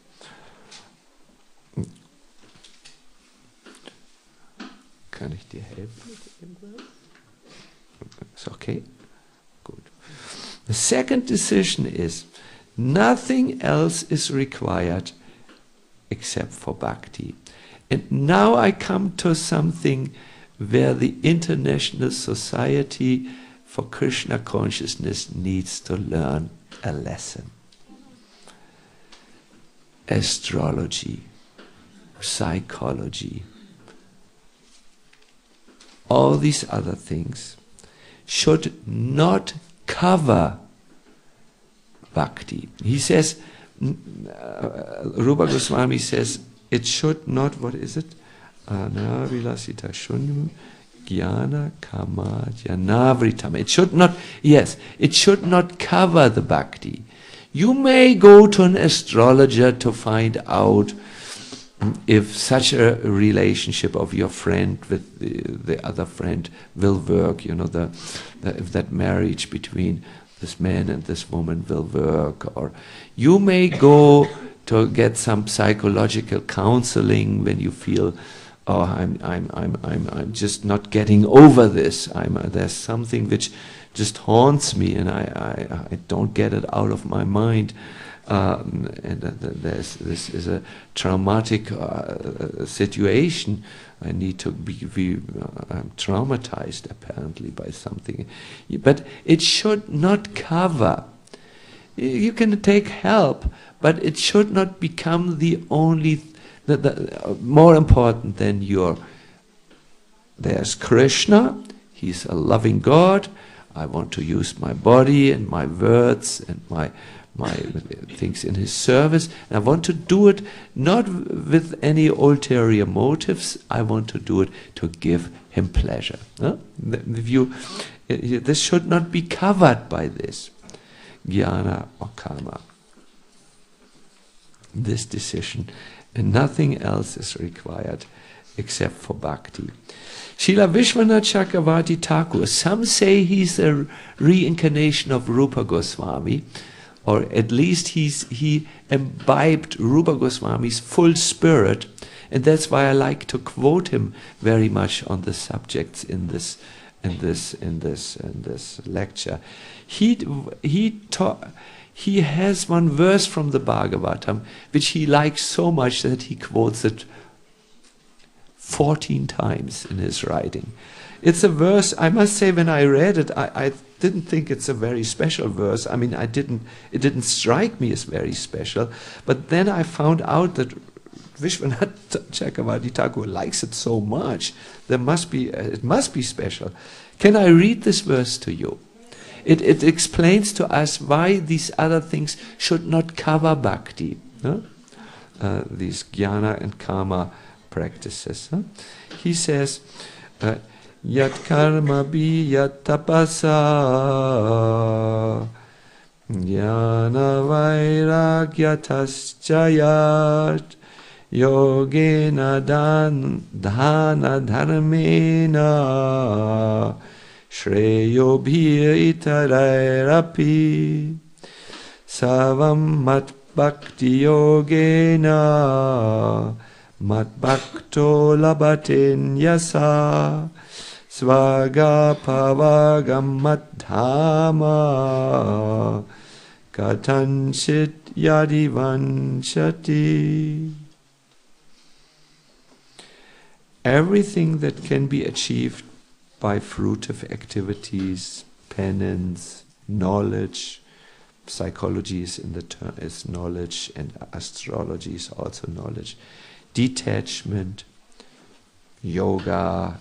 kann ich dir helfen? It's okay? Good. The second decision is, nothing else is required except for Bhakti. And now I come to something where the International Society for Krishna Consciousness needs to learn a lesson. Astrology, psychology, all these other things should not cover Bhakti. He says, Rupa Goswami says, it should not, what is it? Anavilasita shunyam jnana kama jnanavritam. It should not, yes, it should not cover the Bhakti. You may go to an astrologer to find out if such a relationship of your friend with the other friend will work, you know, if that marriage between this man and this woman will work. Or you may go to get some psychological counseling when you feel, oh, I'm just not getting over this. There's something which just haunts me, and I don't get it out of my mind. This is a traumatic situation. I need to be I'm traumatized apparently by something. But it should not cover. You can take help, but it should not become the only, more important than there's Krishna, he's a loving God, I want to use my body and my words and my things in his service, and I want to do it not with any ulterior motives. I want to do it to give him pleasure. This should not be covered by this jnana or karma, this decision, and nothing else is required except for bhakti. Srila Vishwanath Chakravarti Thakur, some say he's a reincarnation of Rupa Goswami, or at least he imbibed Rupa Goswami's full spirit, and that's why I like to quote him very much on the subjects in this lecture. He has one verse from the Bhagavatam which he likes so much that he quotes it 14 times in his writing. It's a verse, I must say, when I read it, I didn't think it's a very special verse. I mean, it didn't strike me as very special. But then I found out that Vishwanath Chakravarti Thakur likes it so much. It must be special. Can I read this verse to you? It explains to us why these other things should not cover bhakti. These jnana and karma practices. He says, Yat karma bi yat tapasa jnana vairagyatascha yogena dhana dharmena shreyo bhirairapi savam mat bhakti yogena mat bhakto labatin yasa svaga pavagam madhama katanchit yadivanchati. everything that can be achieved by fruitive activities, penance, knowledge. Psychology is in the term is knowledge, and astrology is also knowledge. Detachment, yoga,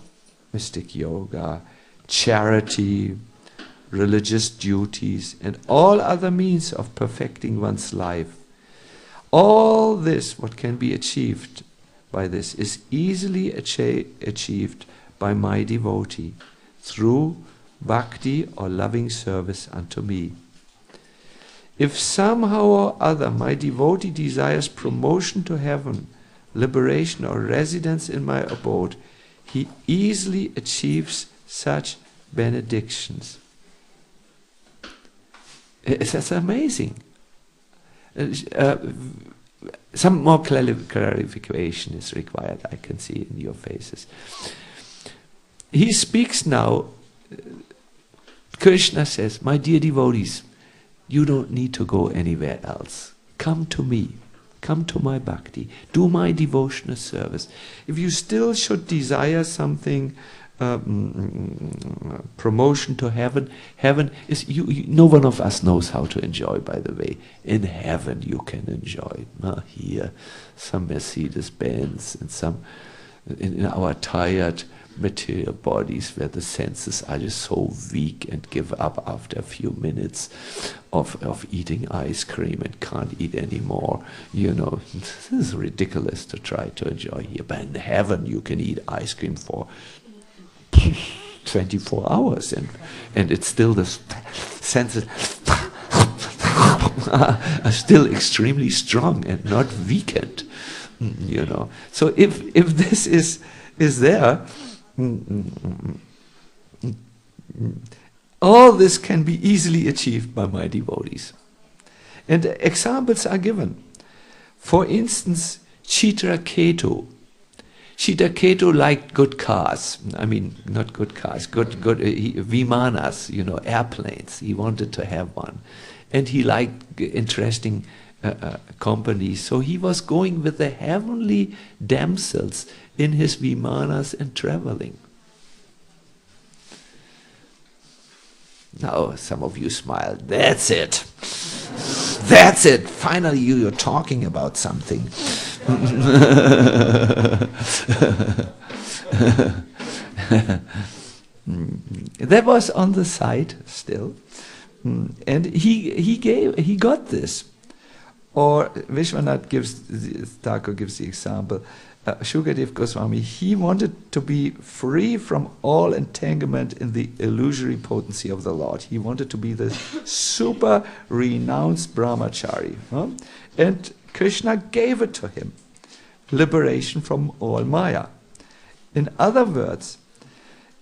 mystic yoga, charity, religious duties, and all other means of perfecting one's life. All this, what can be achieved by this, is easily achieved by my devotee through bhakti or loving service unto me. If somehow or other my devotee desires promotion to heaven, liberation or residence in my abode, he easily achieves such benedictions. That's amazing. Some more clarification is required, I can see in your faces. He speaks now, Krishna says, my dear devotees, you don't need to go anywhere else. Come to me. Come to my bhakti. Do my devotional service. If you still should desire something, promotion to heaven, heaven is, no one of us knows how to enjoy, by the way. In heaven you can enjoy. Here, some Mercedes-Benz and some, in our tired material bodies where the senses are just so weak and give up after a few minutes of eating ice cream and can't eat anymore. You know, this is ridiculous to try to enjoy here. But in heaven you can eat ice cream for 24 hours and it's still the senses are still extremely strong and not weakened. You know. So if this is there, all this can be easily achieved by my devotees. And examples are given. For instance, Chitraketu. Chitraketu liked good cars. I mean, not good cars, good vimanas, you know, airplanes. He wanted to have one. And he liked interesting companies. So he was going with the heavenly damsels in his vimanas and traveling. Now some of you smile. That's it. That's it. Finally you're talking about something. That was on the side still. And he got this. Or Vishwanath Thakur gives the example, Shukadev Goswami, he wanted to be free from all entanglement in the illusory potency of the Lord. He wanted to be the super renounced brahmachari. Huh? And Krishna gave it to him. Liberation from all Maya. In other words,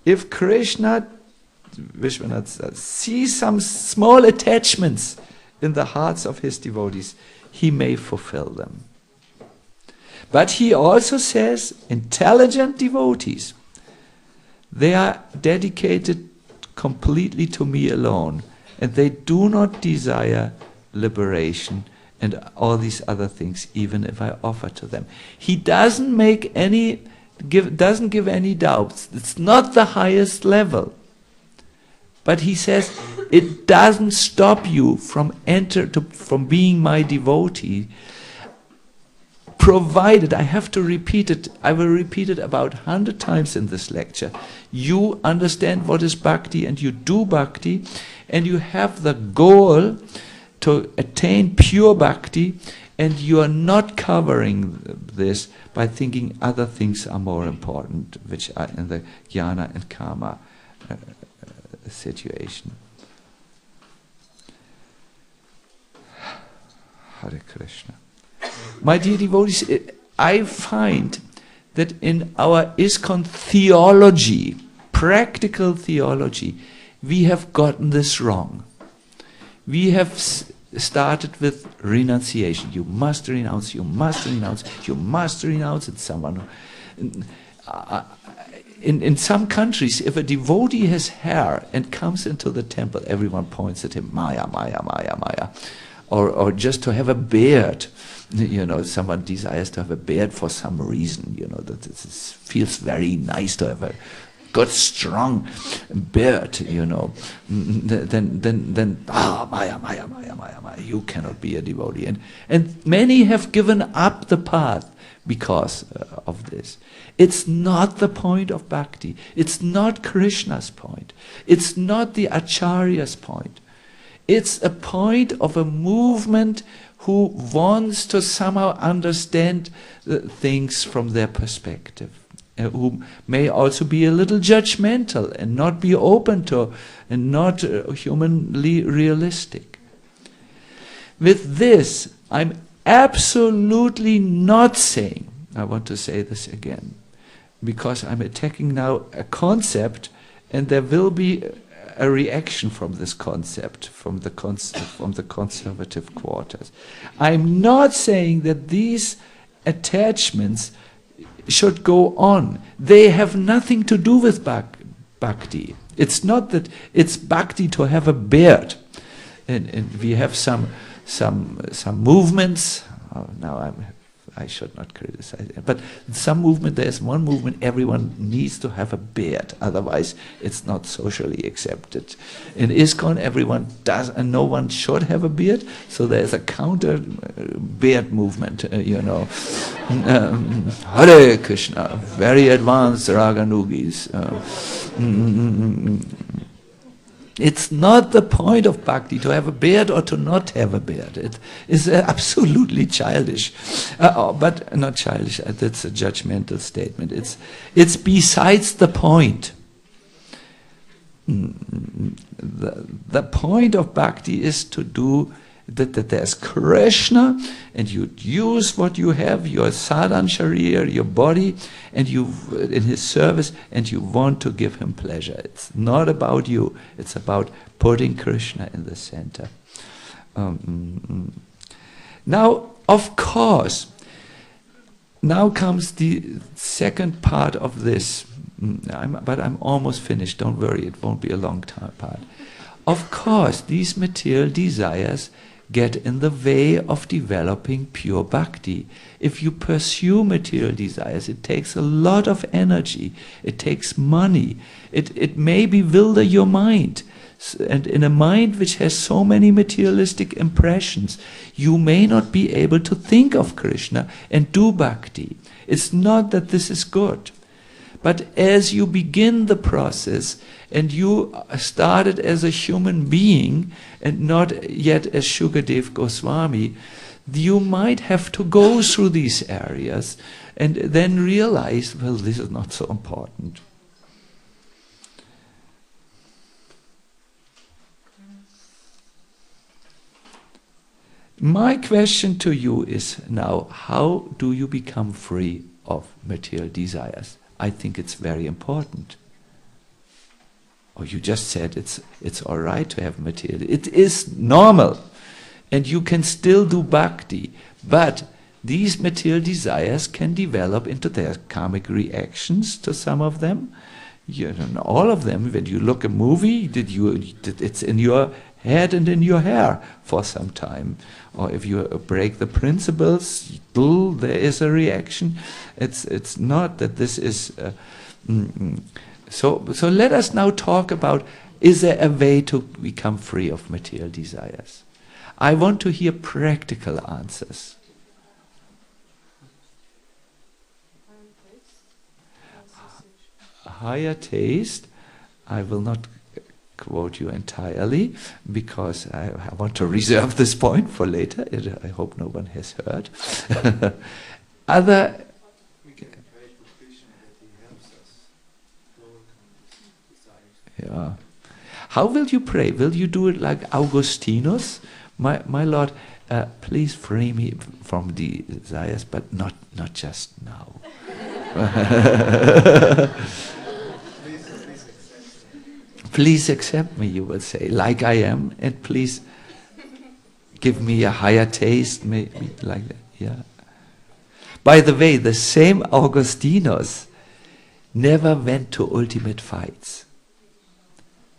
if Krishna, Vishwanath says, sees some small attachments in the hearts of his devotees, he may fulfill them. But he also says, intelligent devotees, they are dedicated completely to me alone, and they do not desire liberation and all these other things, even if I offer to them. He doesn't doesn't give any doubts. It's not the highest level. But he says, it doesn't stop you from being my devotee, provided, I have to repeat it, I will repeat it about 100 times in this lecture, you understand what is bhakti and you do bhakti, and you have the goal to attain pure bhakti, and you are not covering this by thinking other things are more important, which are in the jnana and karma situation. Hare Krishna. My dear devotees, I find that in our ISKCON theology, practical theology, we have gotten this wrong. We have started with renunciation. You must renounce, you must renounce, you must renounce. It's someone in some countries, if a devotee has hair and comes into the temple, everyone points at him, Maya, Maya, Maya, Maya. Or just to have a beard, Someone desires to have a beard for some reason, that it feels very nice to have a good, strong beard, then Maya, you cannot be a devotee. And many have given up the path because of this. It's not the point of bhakti. It's not Krishna's point. It's not the Acharya's point. It's a point of a movement who wants to somehow understand things from their perspective, who may also be a little judgmental and not be open to and not humanly realistic. With this, I'm absolutely not saying, I want to say this again, because I'm attacking now a concept, and there will be a reaction from this concept, from the conservative quarters. I'm not saying that these attachments should go on. They have nothing to do with bhakti. It's not that it's bhakti to have a beard, and we have some movements. Now I should not criticize it, but some movement, there's one movement, everyone needs to have a beard, otherwise it's not socially accepted. In ISKCON, everyone does, and no one should have a beard, so there's a counter beard movement, Hare Krishna, very advanced Raganugis. It's not the point of bhakti to have a beard or to not have a beard. It is absolutely childish. But not childish, that's a judgmental statement. It's besides the point. The point of bhakti is to do that there's Krishna, and you use what you have, your sadhan sharira, your body, and you in his service, and you want to give him pleasure. It's not about you, it's about putting Krishna in the center. Now, of course, now comes the second part of this, but I'm almost finished, don't worry, it won't be a long time part. Of course, these material desires get in the way of developing pure bhakti. If you pursue material desires, it takes a lot of energy, it takes money, it may bewilder your mind. And in a mind which has so many materialistic impressions, you may not be able to think of Krishna and do bhakti. It's not that this is good. But as you begin the process, and you started as a human being and not yet as Shukadev Goswami, you might have to go through these areas and then realize, well, this is not so important. My question to you is now, how do you become free of material desires? I think it's very important. Or you just said it's all right to have material. It is normal, and you can still do bhakti, but these material desires can develop into their karmic reactions to some of them. All of them. When you look a movie, it's in your head and in your hair for some time. Or if you break the principles, there is a reaction. It's not that this is. So let us now talk about, is there a way to become free of material desires? I want to hear practical answers. Higher taste, I will not quote you entirely, because I want to reserve this point for later. I hope no one has heard. Other... Yeah. How will you pray? Will you do it like Augustinus? My Lord, please free me from the desires, but not just now. Please accept me, you will say, like I am, and please give me a higher taste, maybe like that. Yeah. By the way, the same Augustinus never went to ultimate fights.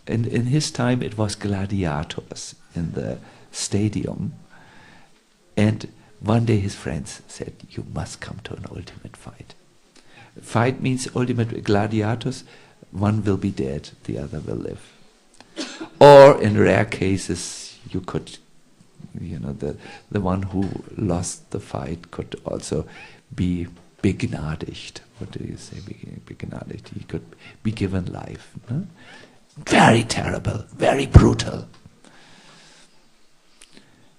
In his time it was gladiators in the stadium. And one day his friends said, you must come to an ultimate fight. Fight means ultimate gladiators, one will be dead, the other will live. Or in rare cases, you could, the one who lost the fight could also be begnadigt. What do you say, begnadigt? He could be given life. No? Very terrible, very brutal.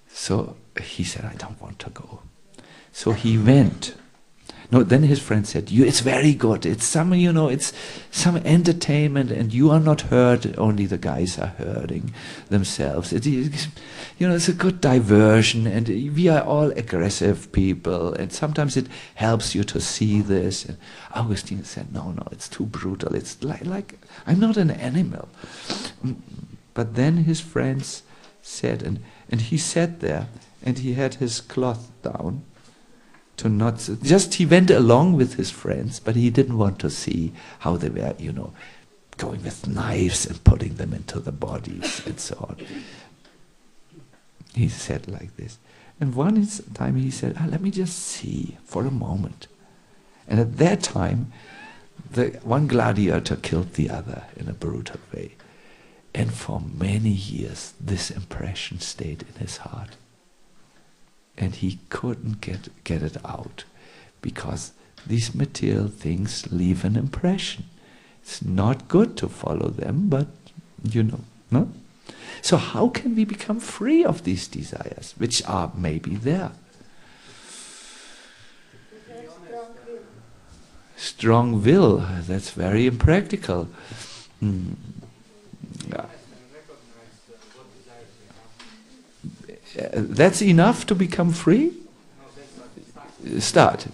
So he said, I don't want to go. So he went. No, then his friend said, it's very good. It's it's some entertainment, and you are not hurt. Only the guys are hurting themselves. It's a good diversion, and we are all aggressive people, and sometimes it helps you to see this. And Augustine said, no, it's too brutal. It's like I'm not an animal. But then his friends said, and he sat there, and he had his cloth down. He went along with his friends, but he didn't want to see how they were, going with knives and putting them into the bodies and so on. He said like this. And one time he said, let me just see for a moment. And at that time, the one gladiator killed the other in a brutal way. And for many years, this impression stayed in his heart. And he couldn't get it out, because these material things leave an impression. It's not good to follow them, but no? So how can we become free of these desires, which are maybe there? Strong will, that's very impractical. That's enough to become free? Start.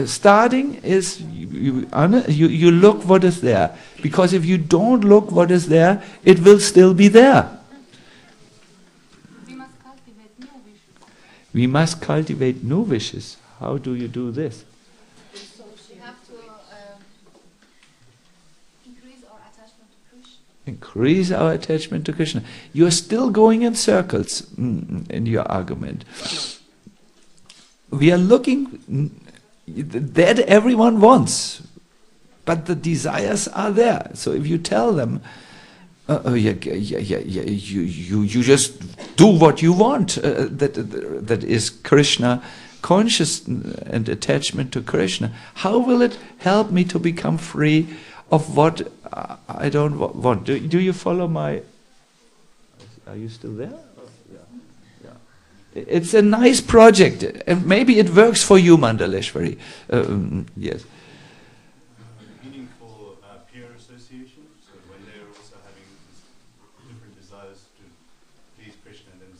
Starting is you look what is there. Because if you don't look what is there, it will still be there. We must cultivate new wishes. How do you do this? We have to increase our attachment to Krishna. Increase our attachment to Krishna. You are still going in circles in your argument. We are looking that everyone wants, but the desires are there. So if you tell them, you just do what you want. That is Krishna conscious and attachment to Krishna. How will it help me to become free of what I don't want? Do you follow my? Are you still there? Yeah. It's a nice project, and maybe it works for you, Mandaleshwari. Yes. Meaningful peer association. So when they're also having different desires to please Krishna, and then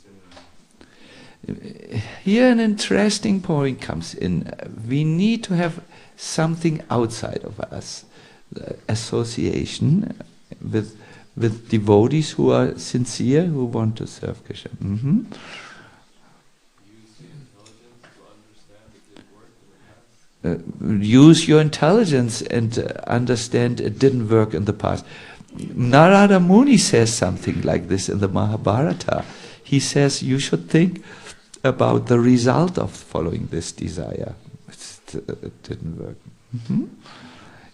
similarly. Here an interesting point comes in. We need to have something outside of us. The association with devotees who are sincere, who want to serve Krishna. Mm-hmm. Use your intelligence and understand it didn't work in the past. Narada Muni says something like this in the Mahabharata. He says you should think about the result of following this desire. It didn't work. Mm-hmm.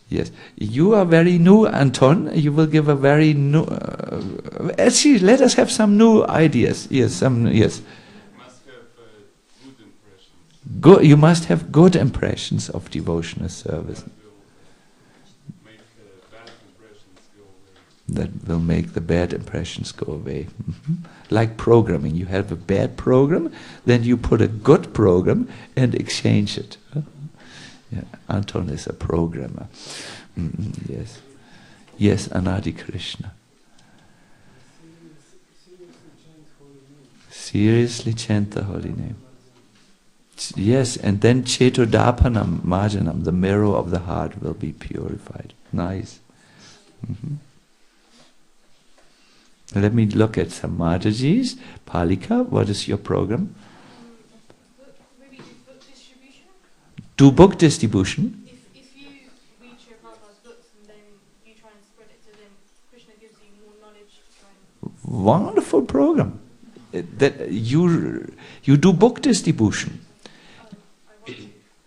Yes, you are very new, Anton. You will give a very new. Actually, let us have some new ideas. Yes, yes. You must have good impressions. Good. You must have good impressions of devotional service. That will make the bad impressions go away. Mm-hmm. Like programming, you have a bad program, then you put a good program and exchange it. Yeah, Anton is a programmer. Mm-hmm. Yes, yes, Anadi Krishna. Seriously chant the holy name. Yes, and then Chetodapanam Marjanam, the mirror of the heart, will be purified. Nice. Mm-hmm. Let me look at some Matajis. Palika, what is your program? Maybe do book distribution. Do book distribution. If you read Sri Prabhupada's books and then you try and spread it, so then Krishna gives you more knowledge to try and... Wonderful program. That you do book distribution.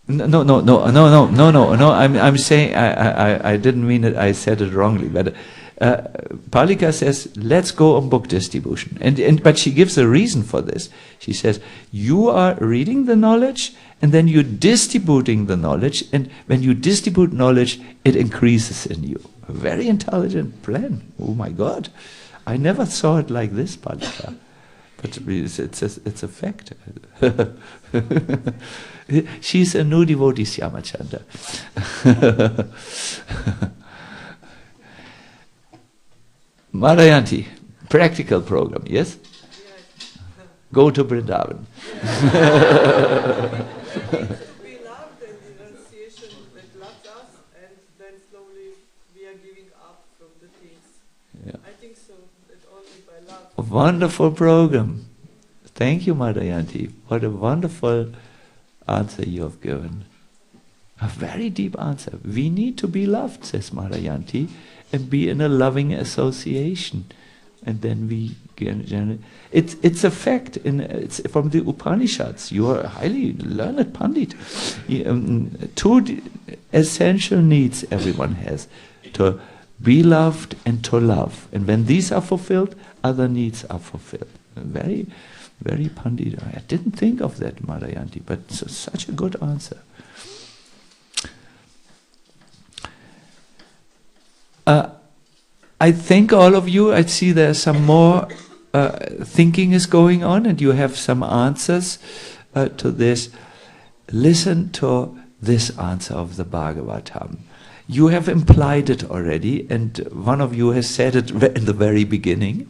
No. I'm saying I didn't mean it. I said it wrongly. But Palika says, let's go on book distribution, but she gives a reason for this. She says, you are reading the knowledge, and then you're distributing the knowledge, and when you distribute knowledge, it increases in you. A very intelligent plan. Oh my God, I never saw it like this, Palika. But it's a fact. She's a new devotee, Syamachanda. Marayanti, practical program, yes? Go to Vrindavan. We love the renunciation that loves us, and then slowly we are giving up from the things. Yeah. I think so, that only by love. A wonderful program. Thank you, Marayanti. What a wonderful answer you have given. A very deep answer. We need to be loved, says Marayanti, and be in a loving association. And then we can... It's a fact. It's from the Upanishads. You are a highly learned Pandit. Two essential needs everyone has. To be loved and to love. And when these are fulfilled, other needs are fulfilled. Very, very Pandit. I didn't think of that, Marayanti, but it's such a good answer. I thank all of you. I see there's some more thinking is going on, and you have some answers to this. Listen to this answer of the Bhagavatam. You have implied it already, and one of you has said it in the very beginning,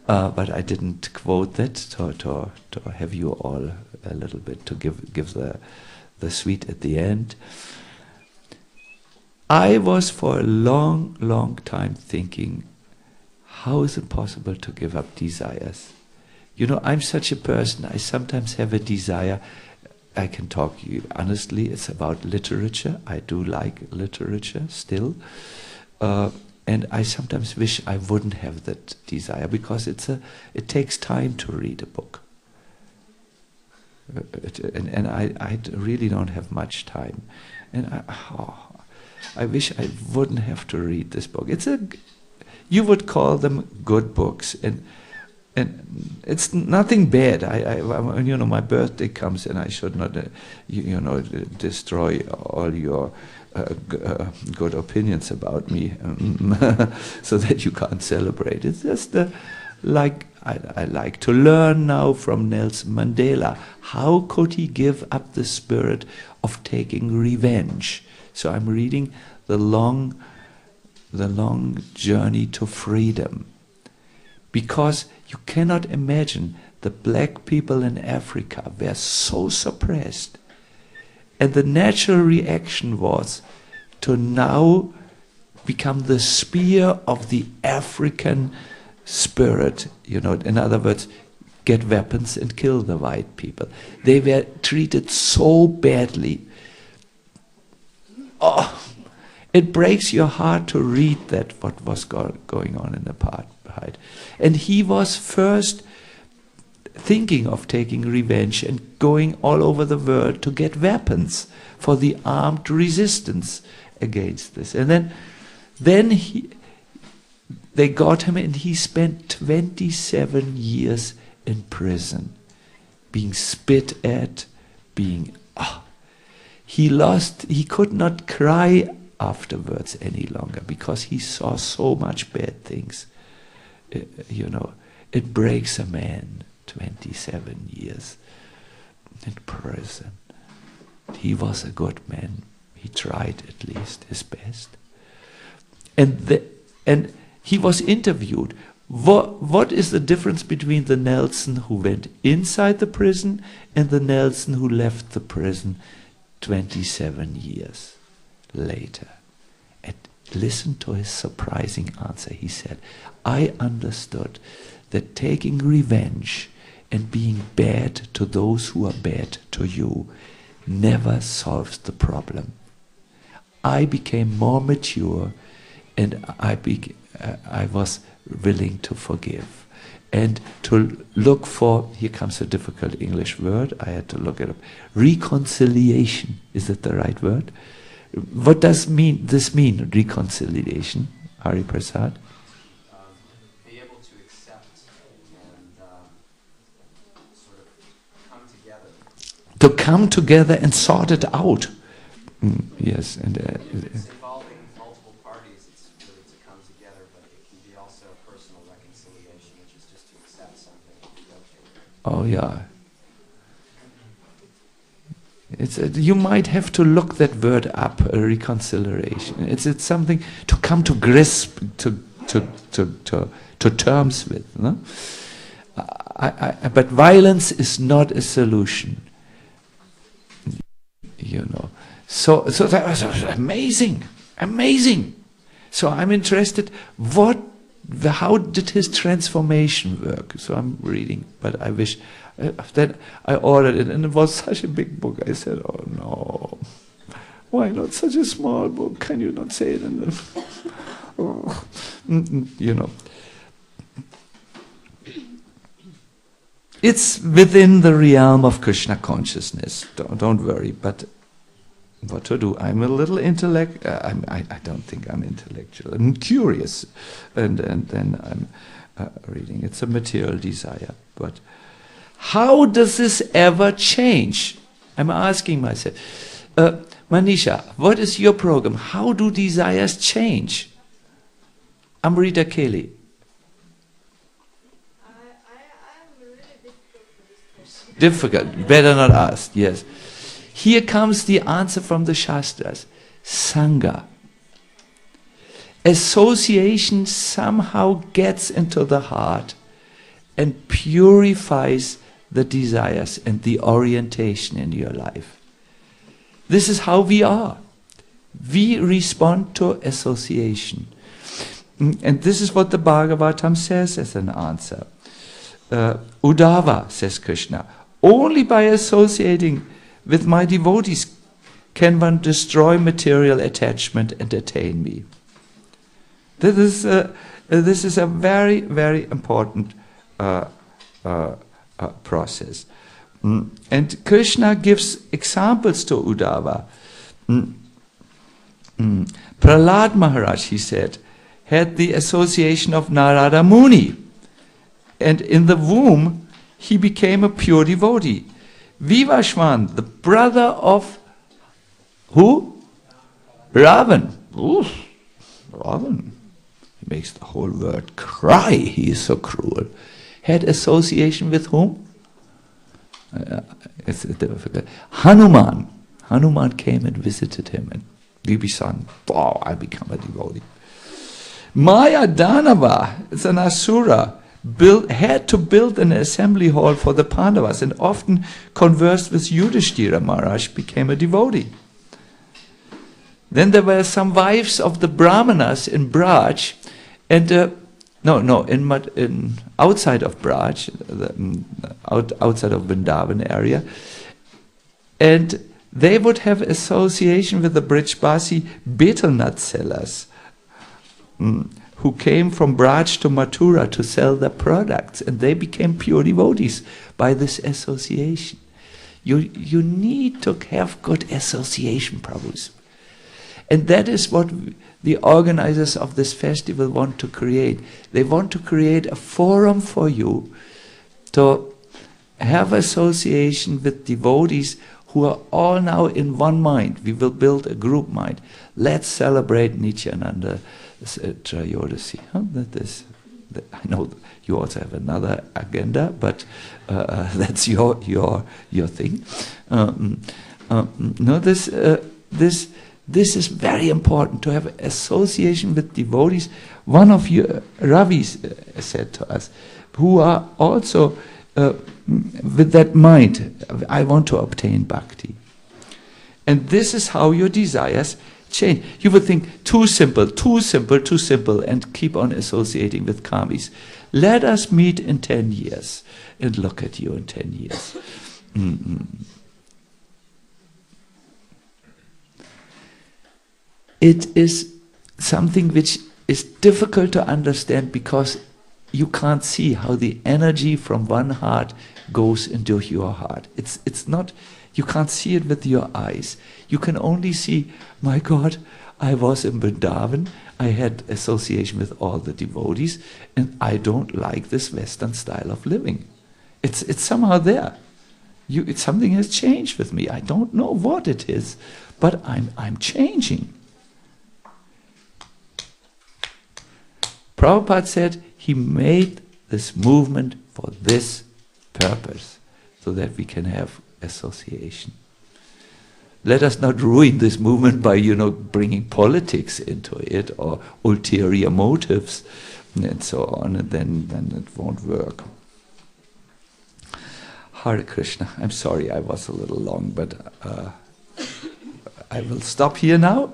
but I didn't quote that to have you all a little bit to give the sweet at the end. I was for a long, long time thinking, how is it possible to give up desires? You know, I'm such a person, I sometimes have a desire. I can talk to you honestly, it's about literature. I do like literature still. And I sometimes wish I wouldn't have that desire, because it takes time to read a book. And I really don't have much time. And I wish I wouldn't have to read this book. You would call them good books, and it's nothing bad. You know, my birthday comes, and I should not, destroy all your good opinions about me, so that you can't celebrate. It's just like I like to learn now from Nelson Mandela. How could he give up the spirit of taking revenge? So I'm reading the long journey to freedom, because you cannot imagine the black people in Africa were so suppressed, and the natural reaction was to now become the spear of the African spirit. You know, in other words, get weapons and kill the white people. They were treated so badly. Oh, it breaks your heart to read that, what was going on in apartheid. And he was first thinking of taking revenge and going all over the world to get weapons for the armed resistance against this. And then they got him, and he spent 27 years in prison, being spit at, being... He could not cry afterwards any longer, because he saw so much bad things. It breaks a man, 27 years in prison. He was a good man. He tried at least his best. And he was interviewed. What is the difference between the Nelson who went inside the prison and the Nelson who left the prison 27 years later? And listen to his surprising answer. He said, I understood that taking revenge and being bad to those who are bad to you never solves the problem. I became more mature, and I was willing to forgive. and to look for, here comes a difficult English word, I had to look it up, reconciliation. Is it the right word? What does this mean, reconciliation, Hari Prasad? Be able to accept and sort of come together. To come together and sort it out. Yes, and If it's involving multiple parties, it's really to come together, but it can be also a personal reconciliation, which is just to accept something and be okay with it. oh yeah. It's you might have to look that word up, reconciliation. It's something to come to grasp, to terms with. No? But violence is not a solution. You know. So that was amazing. So I'm interested, how did his transformation work? So I'm reading, but I wish, then I ordered it, and it was such a big book. I said, oh no, why not such a small book? Can you not say it in the, oh. You know. It's within the realm of Krishna consciousness, don't worry, but what to do? I'm a little intellect. I don't think I'm intellectual. I'm curious, and then I'm reading. It's a material desire. But how does this ever change? I'm asking myself. Manisha, what is your program? How do desires change? Amrita Kelly. I'm really difficult for this question. Difficult. Better not ask. Yes. Here comes the answer from the Shastras. Sangha. Association somehow gets into the heart and purifies the desires and the orientation in your life. This is how we are. We respond to association. And this is what the Bhagavatam says as an answer. Uddhava, says Krishna, only by associating with my devotees can one destroy material attachment and attain me. This is a very, very important process. And Krishna gives examples to Uddhava. Prahlad Maharaj, he said, had the association of Narada Muni. And in the womb, he became a pure devotee. Vivashwan, the brother of who? Ravan. Oof, Ravan. He makes the whole world cry. He is so cruel. Had association with whom? It's difficult. Hanuman. Hanuman came and visited him, and Vibhishan, wow, I become a devotee. Maya Danava, it's an asura, had to build an assembly hall for the Pandavas and often conversed with Yudhishthira. Maharaj became a devotee. Then there were some wives of the Brahmanas in Braj, and outside of Braj, outside of Vrindavan area, and they would have association with the Brijbasi betel nut sellers, who came from Braj to Mathura to sell their products, and they became pure devotees by this association. You need to have good association, Prabhus. And that is what the organizers of this festival want to create. They want to create a forum for you to have association with devotees who are all now in one mind. We will build a group mind. Let's celebrate Nityananda Trayodasi. I know you also have another agenda, but that's your thing. This is very important, to have association with devotees. One of your Ravis said to us, who are also with that mind, I want to obtain bhakti. And this is how your desires change. You would think, too simple, and keep on associating with kamis. Let us meet in 10 years and look at you in 10 years. It is something which is difficult to understand because you can't see how the energy from one heart goes into your heart. It's not, you can't see it with your eyes. You can only see, my God, I was in Vrindavan, I had association with all the devotees, and I don't like this Western style of living. It's somehow there. Something has changed with me. I don't know what it is, but I'm changing. Prabhupada said he made this movement for this purpose, so that we can have association. Let us not ruin this movement by, bringing politics into it or ulterior motives and so on, and then it won't work. Hare Krishna. I'm sorry I was a little long, but I will stop here now.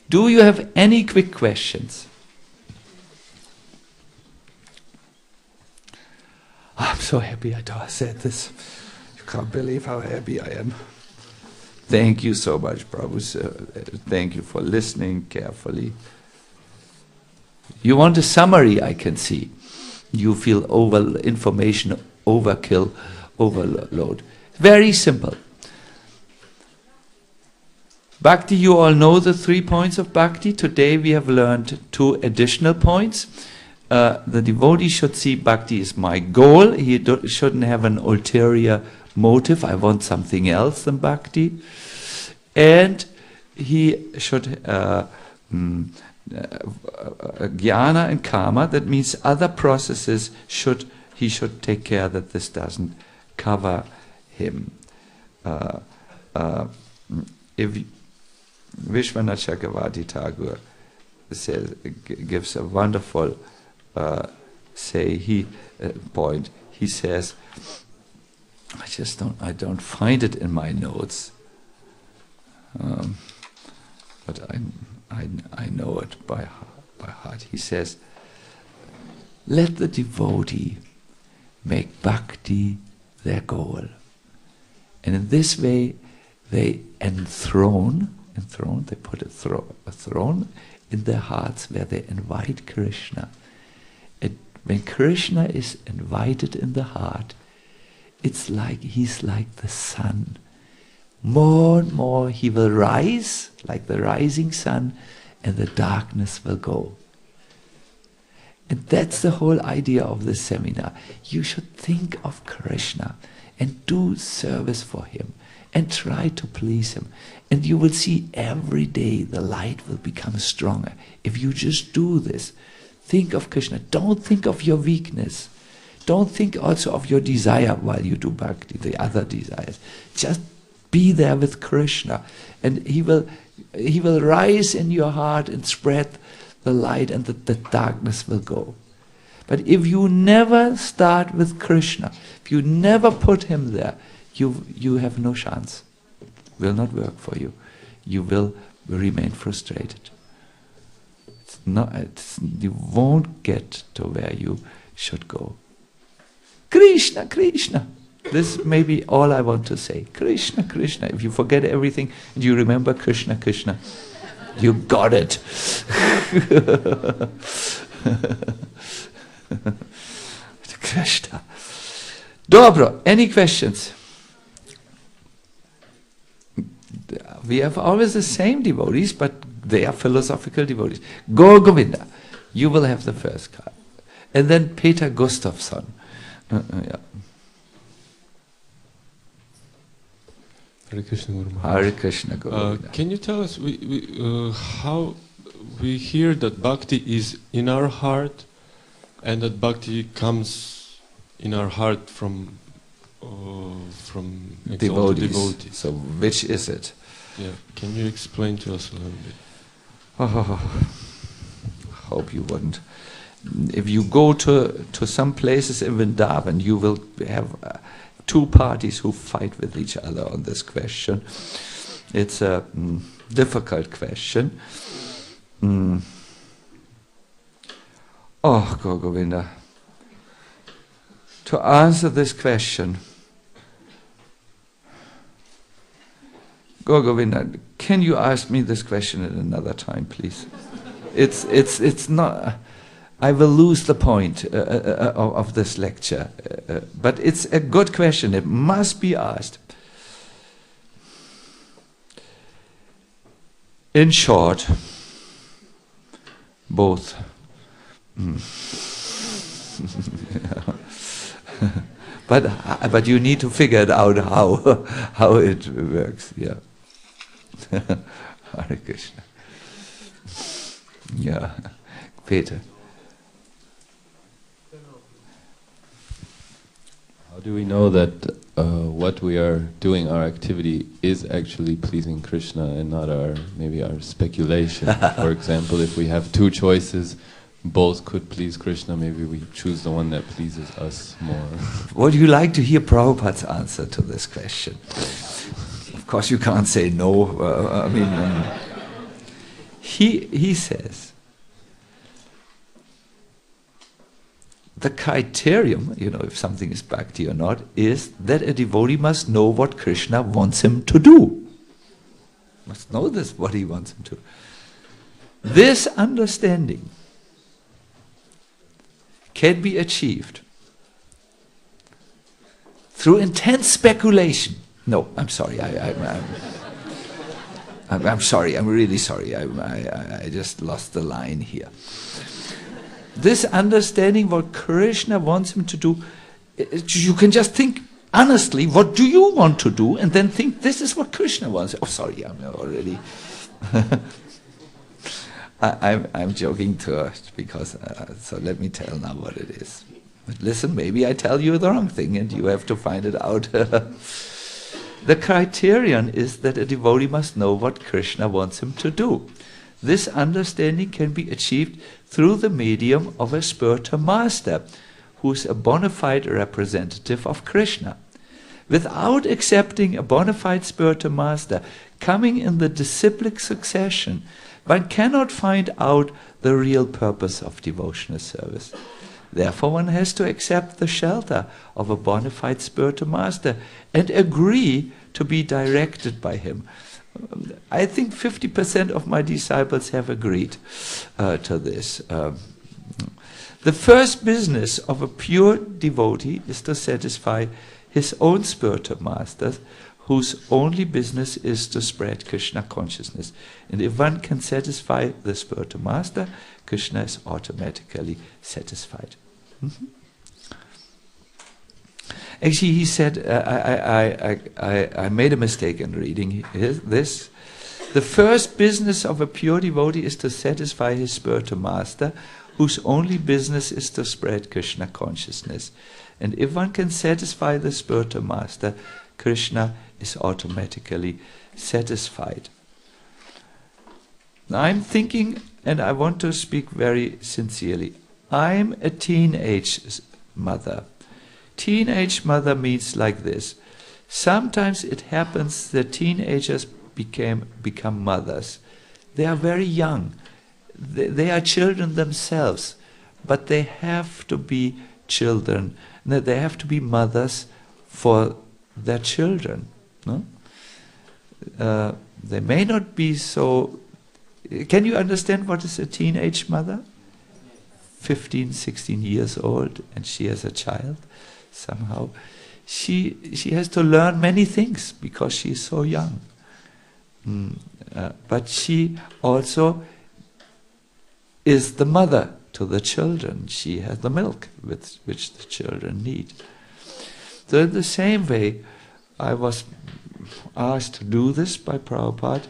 Do you have any quick questions? I'm so happy I said this. You can't believe how happy I am. Thank you so much, Prabhu. Thank you for listening carefully. You want a summary, I can see. You feel information overkill, overload. Very simple. Bhakti, you all know the 3 points of Bhakti. Today we have learned 2 additional points. The devotee should see Bhakti is my goal. He shouldn't have an ulterior motive. I want something else than Bhakti. And he should jnana and karma, that means other processes, he should take care that this doesn't cover him. If Vishwanath Chakravarti Thakur gives a wonderful point. He says, I don't find it in my notes, but I know it by heart. He says, let the devotee make bhakti their goal, and in this way they enthrone. They put a throne in their hearts where they invite Krishna. And when Krishna is invited in the heart, it's like he's like the sun. More and more he will rise, like the rising sun, and the darkness will go. And that's the whole idea of this seminar. You should think of Krishna and do service for him and try to please him. And you will see every day the light will become stronger. If you just do this, think of Krishna. Don't think of your weakness. Don't think also of your desire while you do bhakti, the other desires. Just be there with Krishna, and he will rise in your heart and spread the light, and the darkness will go. But if you never start with Krishna, if you never put him there, you have no chance. It will not work for you. You will remain frustrated. You won't get to where you should go. Krishna, Krishna. This may be all I want to say. Krishna, Krishna. If you forget everything and you remember Krishna, Krishna, you got it. Krishna. Dobro, any questions? We have always the same devotees, but they are philosophical devotees. Gaur Govinda, you will have the first card. And then Peter Gustafsson. Yeah. Hare Krishna, Guru Maharaj. Hare Krishna, Govinda. Can you tell us how we hear that bhakti is in our heart, and that bhakti comes in our heart from devotees? So which is it? Yeah. Can you explain to us a little bit? Hope you wouldn't. If you go to some places in Vrindavan, you will have two parties who fight with each other on this question. It's a difficult question. Oh, Govinda. To answer this question, Govinda, can you ask me this question at another time, please? It's not. I will lose the point of this lecture. But it's a good question. It must be asked. In short, both. But you need to figure it out how it works. Yeah. Hare Krishna. Yeah. Peter. How do we know that what we are doing, our activity, is actually pleasing Krishna and not maybe our speculation? For example, if we have two choices, both could please Krishna, maybe we choose the one that pleases us more. Would you like to hear Prabhupada's answer to this question? Of course you can't say no. He says, the criterion, if something is bhakti or not, is that a devotee must know what Krishna wants him to do. Must know this, what he wants him to do. This understanding can be achieved through intense speculation. No, I'm sorry. I'm sorry. I'm really sorry. I just lost the line here. This understanding what Krishna wants him to do, you can just think honestly, what do you want to do? And then think, this is what Krishna wants. Oh, sorry, I'm already... I'm joking too, because, so let me tell now what it is. But listen, maybe I tell you the wrong thing and you have to find it out. The criterion is that a devotee must know what Krishna wants him to do. This understanding can be achieved through the medium of a spiritual master, who is a bona fide representative of Krishna. Without accepting a bona fide spiritual master coming in the disciplic succession, one cannot find out the real purpose of devotional service. Therefore, one has to accept the shelter of a bona fide spiritual master and agree to be directed by him. I think 50% of my disciples have agreed to this. The first business of a pure devotee is to satisfy his own spiritual masters, whose only business is to spread Krishna consciousness. And if one can satisfy the spiritual master, Krishna is automatically satisfied. Actually, he said, I made a mistake in reading this. The first business of a pure devotee is to satisfy his spiritual master, whose only business is to spread Krishna consciousness. And if one can satisfy the spiritual master, Krishna is automatically satisfied. Now I'm thinking, and I want to speak very sincerely, I'm a teenage mother. Teenage mother means like this. Sometimes it happens that teenagers become mothers. They are very young. They are children themselves, but they have to be children. They have to be mothers for their children. No? They may not be so... Can you understand what is a teenage mother? 15, 16 years old, and she has a child. Somehow she has to learn many things because she is so young. But she also is the mother to the children. She has the milk which the children need. So in the same way, I was asked to do this by Prabhupada.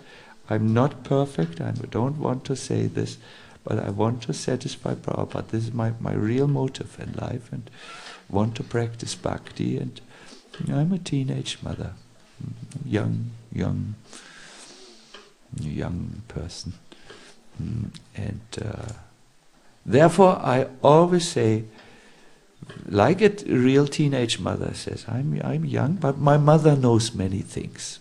I'm not perfect, I don't want to say this, but I want to satisfy Prabhupada. This is my real motive in life, and want to practice bhakti, and I'm a teenage mother, young person, and therefore I always say, like a real teenage mother says, I'm young, but my mother knows many things.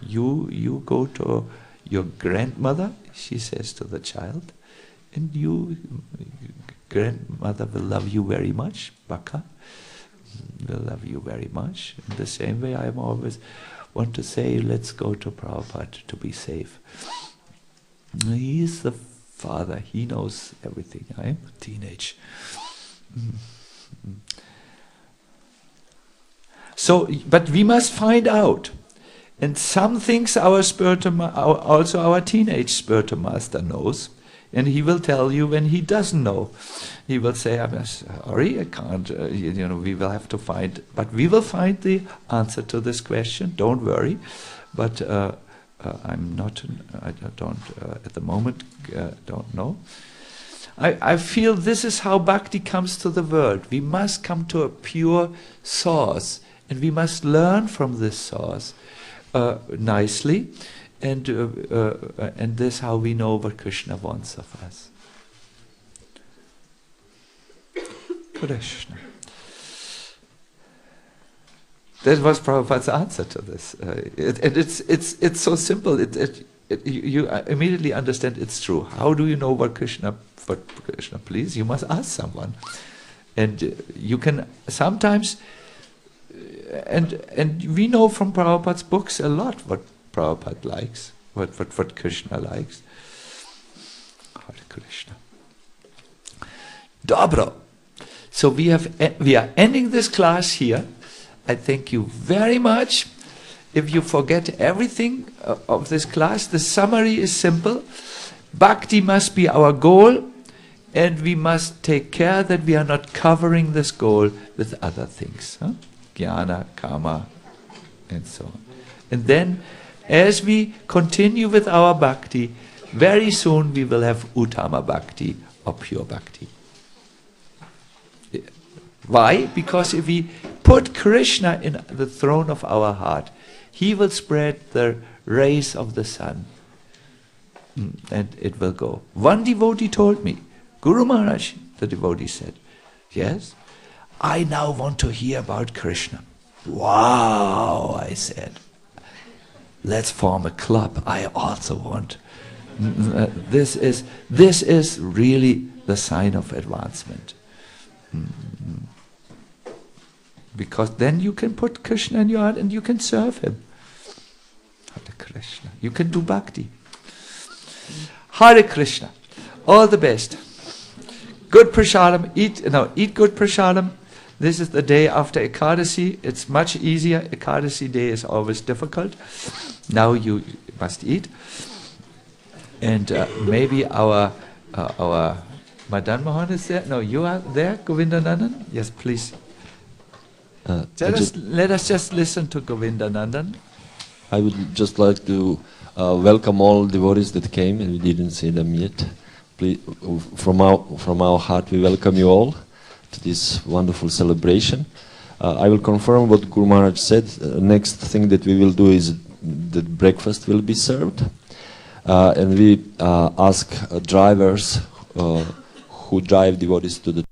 You go to your grandmother, she says to the child, and grandmother will love you very much, Baka will love you very much. In the same way, I always want to say, let's go to Prabhupada to be safe. He is the father, he knows everything. I am a teenage. So, but we must find out. And some things our also our teenage spiritual master knows, and he will tell you when he doesn't know. He will say, "I'm sorry, I can't." We will have to find, but we will find the answer to this question. Don't worry. But I'm not. I don't at the moment. Don't know. I feel this is how Bhakti comes to the world. We must come to a pure source, and we must learn from this source nicely, and this is how we know what Krishna wants of us. Krishna. That was Prabhupada's answer to this. It's so simple. You immediately understand it's true. How do you know what Krishna please? You must ask someone, and you can sometimes. And we know from Prabhupada's books a lot what Prabhupada likes, what Krishna likes. Hare Krishna. Dobro. So we are ending this class here. I thank you very much. If you forget everything of this class, the summary is simple. Bhakti must be our goal, and we must take care that we are not covering this goal with other things. Jnana, karma, and so on. And then, as we continue with our bhakti, very soon we will have Uttama Bhakti, or pure bhakti. Why? Because if we put Krishna in the throne of our heart, he will spread the rays of the sun, and it will go. One devotee told me, Guru Maharaj, the devotee said, yes, I now want to hear about Krishna. Wow, I said. Let's form a club. I also want. This is really the sign of advancement. Because then you can put Krishna in your heart and you can serve him. Hare Krishna. You can do bhakti. Hare Krishna. All the best. Good prasadam. Eat good prasadam. This is the day after Ekadasi. It's much easier. Ekadasi day is always difficult. Now you must eat. And maybe our Madan Mohan is there. No, you are there, Govindanandan? Yes, please. Let us just listen to Govindanandan. I would just like to welcome all devotees that came, and we didn't see them yet. Please, from our heart, we welcome you all to this wonderful celebration. I will confirm what Guru Maharaj said. Next thing that we will do is that breakfast will be served. And we ask drivers who drive devotees to the